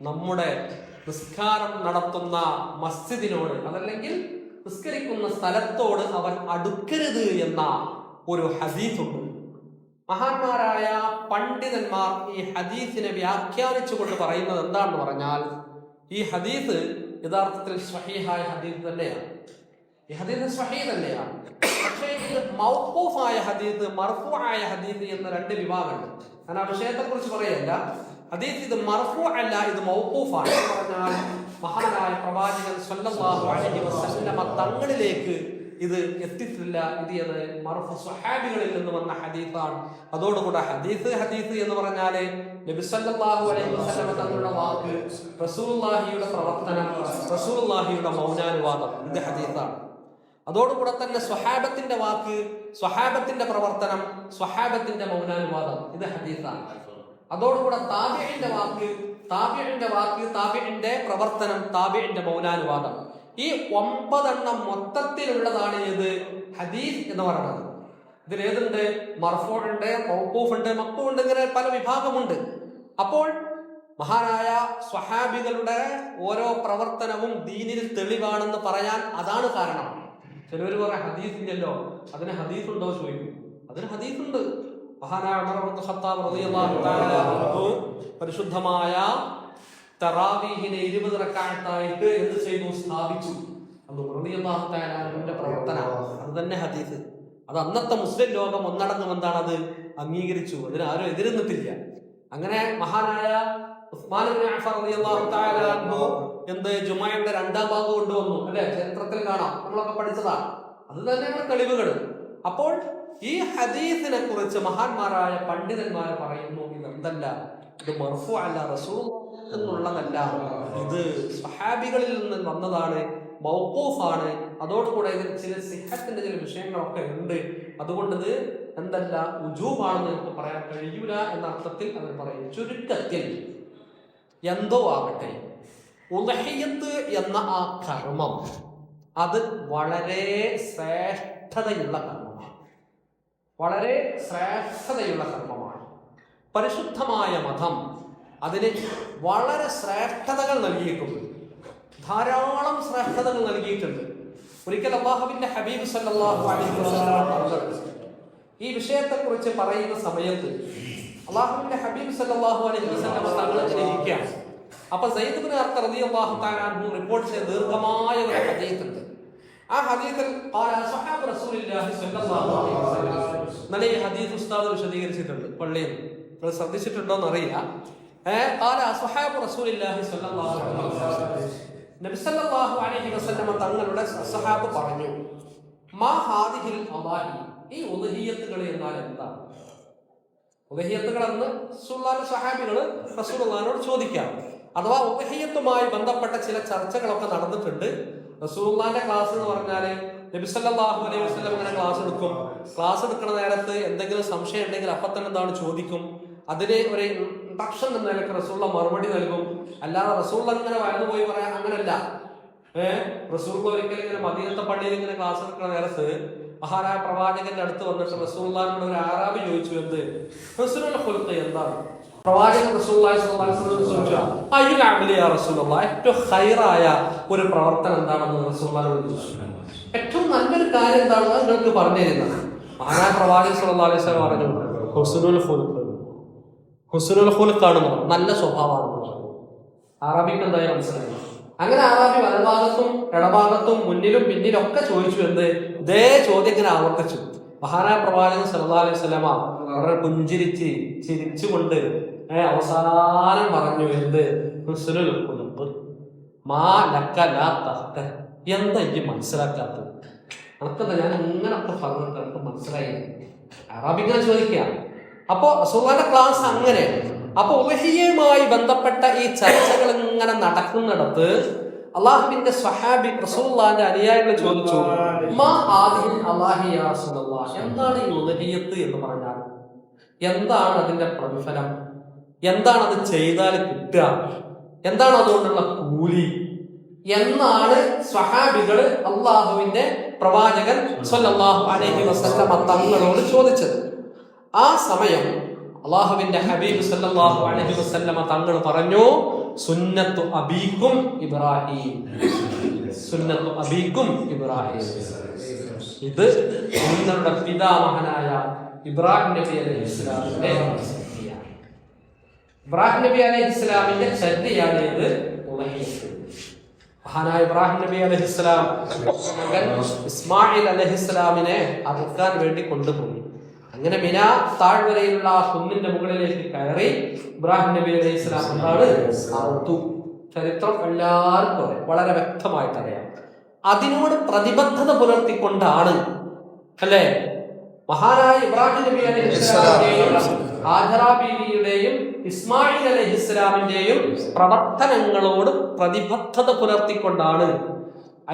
നമ്മുടെ നിസ്കാരം നടത്തുന്ന മസ്ജിദിനോട്, അതല്ലെങ്കിൽ നിസ്കരിക്കുന്ന സ്ഥലത്തോട് അവൻ അടുക്കരുത് എന്ന ഒരു ഹദീസുണ്ട്. മഹാന്മാരായ പണ്ഡിതന്മാർ ഈ ഹദീസിനെ വ്യാഖ്യാനിച്ചുകൊണ്ട് പറയുന്നത് എന്താണെന്ന് പറഞ്ഞാൽ, ഈ ഹദീസ് യഥാർത്ഥത്തിൽ സ്വഹീഹായ ഹദീസ് തന്നെയാണ്. ഈ ഹദീസ് സ്വഹീഹ് തന്നെയാണ്. പക്ഷേ ഇത് മൗഖൂഫായ ഹദീസ്, മർഫൂആയ ഹദീസ് എന്ന രണ്ട് വിഭാഗമുണ്ട്. ഞാൻ ആ വിഷയത്തെ കുറിച്ച് പറയല്ല. ഹദീസ് ഇത് മർഫൂ അല്ല, ഇത് മൗഖൂഫാണ്. എന്ന് പറഞ്ഞാൽ മഹാനായ പ്രവാചകൻ സ്വല്ലല്ലാഹു അലൈഹി വസല്ലമ തങ്ങളിലേക്ക് ഇത് എത്തിയിട്ടില്ല. ഇത് മർഫൂ സ്വഹാബികളിൽ നിന്ന് വന്ന ഹദീസാണ്. അതോടുകൂടെ ഹദീസ് എന്ന് പറഞ്ഞാല് നബി സല്ലല്ലാഹു അലൈഹി വസല്ലമ തങ്ങളുടെ വാക്ക്, റസൂലുള്ളാഹിയുടെ പ്രവർത്തനം, റസൂലുള്ളാഹിയുടെ മൗനാനുവാദം, ഇത് ഹദീസാണ്. അതോടുകൂടെ തന്നെ സ്വഹാബത്തിന്റെ വാക്ക്, സ്വഹാബത്തിന്റെ പ്രവർത്തനം, സ്വഹാബത്തിന്റെ മൗനാനുവാദം, ഇത് ഹദീസാണ്. അതോടുകൂടെ താബിഈന്റെ വാക്ക്, താബിഈന്റെ പ്രവർത്തനം, താബിഈന്റെ മൗനാനുവാദം, ഈ 9 മൊത്തത്തിലുള്ളതാണ് ഏത് ഹദീസ് എന്ന് പറയുന്നത്. ഇതിലേതുണ്ട്? മർഫൂ ഉണ്ട്, മൗഖൂഫ് ഉണ്ട്, മഖ്തൂ ഉണ്ട്, ഇങ്ങനെ പല വിഭാഗമുണ്ട്. അപ്പോൾ മഹാനായ സ്വഹാബികളുടെ ഓരോ പ്രവർത്തനവും ദീനിൽ തെളിവാണെന്ന് പറയാൻ അതാണ് കാരണം. ചിലവർ പറയാം ഹദീസ് ഇല്ലല്ലോ, അതിന് ഹദീസ് ഉണ്ടോ ചോദിക്കും. അതിന് ഹദീസ് ഉണ്ട്. മഹാനായ ഉമർ ഇബ്നു ഖത്താബ് റളിയല്ലാഹു തആല അൻഹു പരിശുദ്ധമായ തറാവീഹിനെ 20 റക്അത്തായിട്ട് എന്ത് ചെയ്തു? സ്ഥാപിച്ചു. അത് റളിയല്ലാഹു തആല അൻഹുവിന്റെ പ്രവർത്തനമാണ്. അത് തന്നെ ഹദീസ്. അത് അന്നത്തെ മുസ്ലിം ലോകം ഒന്നടങ്കം എന്താണ് അത് അംഗീകരിച്ചു. അതിന് ആരും എതിരുന്നിട്ടില്ല. അങ്ങനെ മഹാനായ ഉസ്മാൻ ഇബ്നു അഫ്ഫാൻ റളിയല്ലാഹു തആല അൻഹു ജുമഅയുടെ 2ാം ഭാഗം കൊണ്ടുവന്നു, അല്ലെ? ചരിത്രത്തിൽ കാണാം, നമ്മളൊക്കെ പഠിച്ചതാണ്. അത് തന്നെയാണ് തെളിവുകൾ. അപ്പോൾ ഈ ഹദീസിനെ കുറിച്ച് മഹാന്മാരായ പണ്ഡിതന്മാർ പറയുന്നു, ഇതെന്തല്ല, ഇത് മർഫൂ അല്ല, റസൂൽ എന്നുള്ളതല്ല, ഇത് സ്വഹാബികളിൽ നിന്ന് വന്നതാണ്, മൗഖൂഫാണ്. അതോടുകൂടെ ഇതിൽ ചില സിഹത്തിന്റെ ചില വിഷയങ്ങളൊക്കെ ഉണ്ട്. അതുകൊണ്ട് ഇത് എന്തല്ല, ഉജൂബാണെന്ന് നമുക്ക് പറയാൻ കഴിയൂല എന്ന അർത്ഥത്തിൽ അവർ പറയും. ചുരുക്കത്തിൽ എന്തോ ആകട്ടെ, ഉദ്ഹിയ്യത്ത് എന്ന ആ കർമ്മം അത് വളരെ ശ്രേഷ്ഠതയുള്ള കർമ്മമാണ്. വളരെ ശ്രേഷ്ഠതയുള്ള കർമ്മമാണ്. പരിശുദ്ധമായ മതം അതിന് വളരെ ശ്രേഷ്ഠതകൾ നൽകിയിട്ടുണ്ട്. ധാരാളം ശ്രേഷ്ഠതകൾ നൽകിയിട്ടുണ്ട്. ഒരിക്കൽ അല്ലാഹുവിന്റെ ഹബീബ് സല്ലല്ലാഹു അലൈഹി വസല്ലം ഈ വിഷയത്തെക്കുറിച്ച് പറയുന്ന സമയത്ത് അല്ലാഹുവിന്റെ ഹബീബ് സല്ലല്ലാഹു അലൈഹി വസല്ലം തങ്ങൾ ഇരിക്കുകയാണ്. അപ്പൊ സയ്യിദ് ഇബ്നു അർഖം റളിയല്ലാഹു തആല അൻഹു റിപ്പോർട്ട് ചെയ്ത ദീർഘമായ ഒരു ഹദീസ് ഉണ്ട്. ആ ഹദീസിൽ ഖാല സ്വഹാബ റസൂലുള്ളാഹി സ്വല്ലല്ലാഹു അലൈഹി വസല്ലം, നല്ല ഈ ഹദീസ് ഉസ്താദ് വിശദീകരിച്ചിട്ടുണ്ട് പള്ളിയിൽ. നിങ്ങൾ ശ്രദ്ധിച്ചിട്ടുണ്ടോ എന്നറിയില്ല. ഖാല സ്വഹാബ റസൂലുള്ളാഹി സ്വല്ലല്ലാഹു അലൈഹി വസല്ലം, നബി സല്ലല്ലാഹു അലൈഹി വസല്ലമ തങ്ങളുടെ സഹാബ് പറഞ്ഞു, മാ ഹാദിഹിൽ അദാഹി, ഈ ഉദ്ഹിയ്യത്തുകൾ എന്നാൽ എന്താണ്? ഉദ്ഹിയ്യത്തുകൾ എന്ന് സഹാബികള് റസൂലുള്ളാഹിനോട് ചോദിക്കാം. അഥവാ ഉദ്ഹിയ്യത്തുമായി ബന്ധപ്പെട്ട ചില ചർച്ചകളൊക്കെ നടന്നിട്ടുണ്ട്. റസൂലുള്ളാഹിന്റെ ക്ലാസ് എന്ന് പറഞ്ഞാല് നബി സല്ലല്ലാഹു അലൈഹി വസല്ലം ഇങ്ങനെ ക്ലാസ് എടുക്കും. ക്ലാസ് എടുക്കുന്ന നേരത്ത് എന്തെങ്കിലും സംശയം ഉണ്ടെങ്കിൽ അപ്പം തന്നെ എന്താണ് ചോദിക്കും. അതിന് ഒരു ഇൻട്രക്ഷൻ എന്ന നിലക്ക് റസൂലുള്ള മറുപടി നൽകും. അല്ലാതെ റസൂലുള്ള ഇങ്ങനെ വയന്നു പോയി പറയാൻ അങ്ങനല്ല. റസൂലുള്ള ഒരിക്കലും ഇങ്ങനെ മദീനത്തെ പള്ളിയിൽ ഇങ്ങനെ ക്ലാസ് എടുക്കുന്ന നേരത്ത് മഹാനായ പ്രവാചകന്റെ അടുത്ത് വന്നിട്ട് റസൂലുള്ളാഹിനോട് ഒരു ആറാബി ചോദിച്ചു, എന്ത് ഹുസ്നുൽ ഖുൽഖ് എന്താണ്? പ്രവാചകൻ റസൂലുള്ളാഹി സ്വല്ലല്ലാഹു അലൈഹി വസല്ലം ചോദിച്ചു, അയ്യുൽ അമലി യാ റസൂലുള്ളാഹ്, ഏറ്റവും ഖൈറായ ഒരു പ്രവർത്തനം എന്താണെന്ന് റസൂലുള്ളാഹിനോട് ചോദിച്ചു. ഏറ്റവും നല്ലൊരു കാര്യം എന്താണെന്ന് നിങ്ങൾക്ക് പറഞ്ഞു തരുന്നത്. മഹാനായ പ്രവാചകൻ സ്വല്ലല്ലാഹു അലൈഹി വസല്ലം പറഞ്ഞു, ഹുസ്നുൽ ഖുൽഖ്. ഹുസ്നുൽ ഖുൽഖ് ആണെന്ന് പറഞ്ഞു, നല്ല സ്വഭാവമാണെന്ന് പറഞ്ഞു. അറബിക്ക് എന്തായാലും മനസ്സിലായി. അങ്ങനെ അറബി വലഭാഗത്തും ഇടഭാഗത്തും മുന്നിലും പിന്നിലും ഒക്കെ ചോദിച്ചു. എന്ത് ഇതേ ചോദ്യം ഇങ്ങനെ ആവർത്തിച്ചു. മഹാനായ പ്രവാചകൻ സല്ലല്ലാഹു അലൈഹി വസല്ലമ വളരെ പുഞ്ചിരിച്ച് ചിരിച്ചുകൊണ്ട് അവസാനം പറഞ്ഞു, എന്ത് ഹുസ്നുൽ ഖുൽഖ് മാ ലക ലാ തഖ്ത, എന്താ എനിക്ക് മനസ്സിലാക്കാത്തത്? അനക്കെന്താ ഞാൻ ഇങ്ങനൊക്കെ പറഞ്ഞിട്ട് എനിക്ക് മനസ്സിലായി? അറബി ഇങ്ങനെ ചോദിക്കുക. അപ്പോ റസൂലുള്ളാഹിന്റെ ക്ലാസ് അങ്ങനെ. അപ്പൊ ഉദ്ഹിയ്യയുമായി ബന്ധപ്പെട്ട ഈ ചർച്ചകൾ ഇങ്ങനെ നടക്കുന്നിടത്ത് അള്ളാഹുവിന്റെ സ്വഹാബി റസൂലുള്ളാഹിന്റെ അനുയായികൾ ചോദിച്ചു, മാ ഹാദിഹിൽ അല്ലാഹി യാ റസൂലല്ലാഹ്, എന്താണ് ഈ ഉദ്ഹിയ്യത്ത് എന്ന് പറഞ്ഞാൽ? എന്താണ് അതിന്റെ പ്രതിഫലം? എന്താണ് അത് ചെയ്താൽ കിട്ടുക? എന്താണ് അതുകൊണ്ടുള്ള കൂലി എന്നാണ് സ്വഹാബികൾ അള്ളാഹുവിന്റെ പ്രവാചകൻ സ്വല്ലല്ലാഹു അലൈഹി വസല്ലമ തങ്ങളോട് ചോദിച്ചത്. ആ സമയം അള്ളാഹുവിന്റെ ഹബീബ് സല്ലല്ലാഹു അലൈഹി വസല്ലമ തങ്ങൾ പറഞ്ഞു, സുന്നത്തു അബീക്കും ഇബ്രാഹിം, സുന്നത്തു അബീക്കും ഇബ്രാഹിം. ഇത് നിങ്ങളുടെ പിതാമഹനായ ഇബ്രാഹിം നബി അലൈഹിസ്സലാമിന്റെ ചര്യയാണ്. ഇബ്രാഹിം നബി അലൈഹിസ്സലാമിന്റെ ചര്യയാണ് ഇത്. മഹാനായ ഇബ്രാഹിം നബി അലൈഹിസ്സലാം മകൻ ഇസ്മായിൽ അലൈഹിസ്സലാമിനെ അറുക്കാൻ വേണ്ടി കൊണ്ടുപോയി. അങ്ങനെ മിനാ താഴ്വരയിലുള്ള ആ കുന്നിന്റെ മുകളിലേക്ക് കയറി ഇബ്രാഹിം നബി അലൈഹി സ്വലാം എന്താണ് അറുത്തു. ചരിത്രം എല്ലാവർക്കും വളരെ വ്യക്തമായിട്ട് അറിയാം. അതിനോട് പ്രതിബദ്ധത പുലർത്തിക്കൊണ്ടാണ് അല്ലെ മഹാനായ ഇബ്രാഹിം നബി അലൈഹി സ്വലാമിന്റെയും ഹാജറ ബീവിയുടെയും ഇസ്മായിൽ അലൈഹി സ്വലാമിന്റെയും പ്രവർത്തനങ്ങളോട് പ്രതിബദ്ധത പുലർത്തിക്കൊണ്ടാണ്,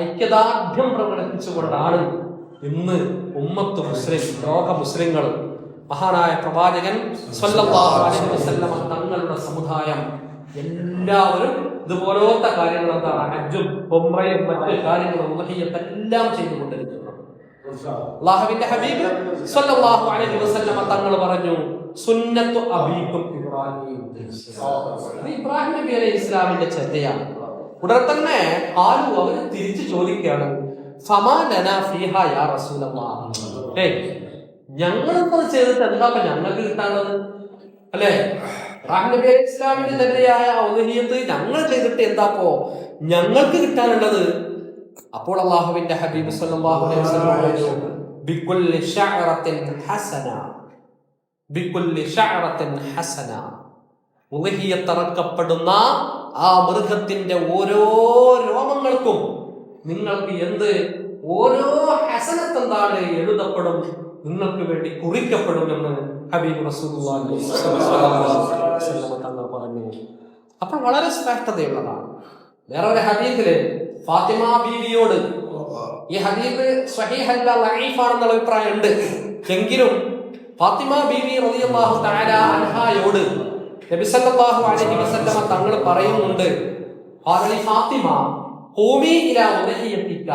ഐക്യദാർഢ്യം പ്രകടിപ്പിച്ചുകൊണ്ടാണ് ഇന്ന് ഉമ്മത്ത് മുസ്ലിം, ലോക മുസ്ലിങ്ങൾ, മഹാനായ പ്രവാചകൻ സ്വല്ലല്ലാഹു അലൈഹി വസല്ലമ തങ്ങളുടെ സമുദായം എല്ലാവരും ഇതുപോലത്തെ കാര്യങ്ങൾ, എന്താണ് ഹജ്ജും ഉംറയും മറ്റു കാര്യങ്ങളും ഉദ്ഹിയ്യത്തെല്ലാം ചെയ്തുകൊണ്ടിരിക്കുന്നത്. അല്ലാഹുവിന്റെ ഹബീബ് സ്വല്ലല്ലാഹു അലൈഹി വസല്ലമ തങ്ങൾ പറഞ്ഞു, സുന്നത്തു അബീക്കും ഇബ്രാഹിം. ഇബ്രാഹിം നബി അലൈഹി ഇസ്ലാമിന്റെ ചര്യയാണ്. ഉടൻ തന്നെ അവർ തിരിച്ചു ചോദിക്കുകയാണ്, ഞങ്ങളെന്നത് ചെയ്തിട്ട് എന്താ ഞങ്ങൾക്ക് കിട്ടാനുള്ളത്? അല്ലെ ഇബ്രാഹിം നബി അലൈഹി ഇസ്ലാമിന്റെ ചര്യയായ ഉദ്ഹിയ്യത്ത് ഞങ്ങൾ ചെയ്തിട്ട് എന്താപ്പോ ഞങ്ങൾക്ക് കിട്ടാനുള്ളത്? അപ്പോൾ അല്ലാഹുവിന്റെ ഹബീബ് സ്വല്ലല്ലാഹു അലൈഹി വസല്ലം പറഞ്ഞു, ബികുല്ലി ശഅറത്തിൻ ഹസന, ബികുല്ലി ശഅറത്തിൻ ഹസന. ഉദ്ഹിയ്യത്ത് അറക്കപ്പെടുന്ന ആ മൃഗത്തിന്റെ ഓരോ രോമങ്ങൾക്കും നിങ്ങൾക്ക് എന്ത് ഓരോ ഹസനത്ത് എന്താണ് എഴുതപ്പെടും, നിങ്ങൾക്ക് വേണ്ടി കുറിക്കപ്പെടുമെന്ന് ഹബീബ് റസൂലുള്ളാഹി സ്വല്ലല്ലാഹു അലൈഹി വസല്ലം തങ്ങൾ പറഞ്ഞു. അപ്പോൾ വളരെ ശ്രേഷ്ഠതയുള്ളതാണ്. വേറെ ഒരു ഹദീസില് ഫാത്തിമ ബീവിയോട്, ഈ ഹദീസ് സ്വഹീഹല്ല ലഈഫാണെന്നുള്ള അഭിപ്രായം ഉണ്ട് എങ്കിലും ഫാത്തിമ ബീവി റളിയല്ലാഹു തആല അൻഹായോട് നബി സല്ലല്ലാഹു അലൈഹി വസല്ലം തങ്ങൾ പറയുന്നുണ്ട്, ഫാത്തിമ ഖൂമി ഇലാ ഉദ്ഹിയ്യതിക,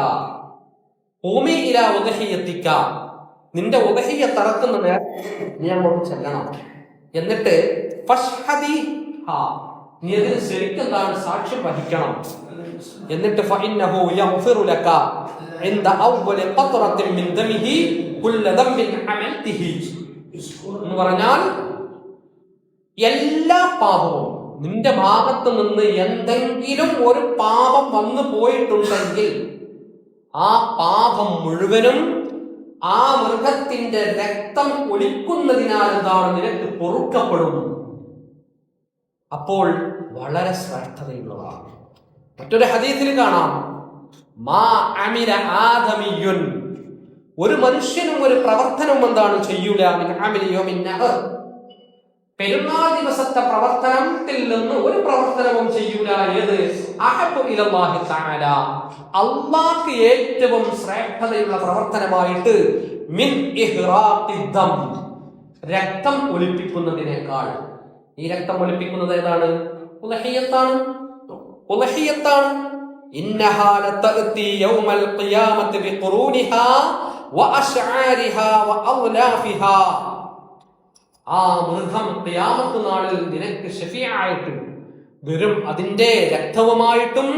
ഖൂമി ഇലാ ഉദ്ഹിയ്യതിക, നിന്റെ ഉദ്ഹിയ്യത്ത് അറക്കുന്ന നേരത്ത് നീ അങ്ങോട്ട് ചെല്ലണം. എന്നിട്ട് ഫശ്ഹദി ഹാ, നീ അതിന് ശരിക്കും എന്താണ് സാക്ഷ്യം വഹിക്കണം. എന്നിട്ട് ഫഇന്നഹു യഗ്ഫിറു ലക ഇൻദ അവ്വലി ഖത്റത്തിൻ മിൻ ദമിഹി കുല്ല ദംബിൻ അമൽതിഹി എന്ന് പറഞ്ഞാൽ എല്ലാ പാപവും നിന്റെ ഭാഗത്ത് നിന്ന് എന്തെങ്കിലും ഒരു പാപം വന്നു പോയിട്ടുണ്ടെങ്കിൽ ആ പാപം മുഴുവനും ആ മൃഗത്തിന്റെ രക്തം ഒലിക്കുന്നതിനാൽ എന്താണ് നിനക്ക് പൊറുക്കപ്പെടും. അപ്പോൾ വളരെ ശ്രേഷ്ഠതയുള്ളതാണ്. മറ്റൊരു ഹദീസിൽ കാണാം, മാ അമില ആദമിയുൻ, ഒരു മനുഷ്യനും ഒരു പ്രവർത്തനവും എന്താണ് ചെയ്യൂല, മിൻ അമിലി യൗമിൻ നഹർ, പെരുന്നാൾ ദിവസത്തെ പ്രവർത്തനത്തിൽ നിന്ന് ഒരു പ്രവർത്തനവും ചെയ്യൂല. ഏത്? അഹബ്ബു ഇലല്ലാഹി തആല, അല്ലാഹുവിന് ഏറ്റവും ശ്രേഷ്ഠതയുള്ള പ്രവർത്തനമായിട്ട്, മിൻ ഇഹ്റാഖിദ്ദം, രക്തം ഒലിപ്പിക്കുന്നതിനേക്കാൾ. ഈ രക്തം ഒലിപ്പിക്കുന്നത് ഏതാണ്? ഉളഹിയ്യത്താണ്. ഉളഹിയ്യത്താണ്. ഇന്നഹാ ലതഅതി യൗമൽ ഖിയാമത്തി ബിഖുറൂനിഹാ വഅശ്ആരിഹാ വഅളാഫിഹാ, ആ മൃഗം ഖിയാമത്ത് നാളിൽ നിനക്ക് ശഫീആയിട്ട് വരും. അതിന്റെ രക്തവുമായിട്ടും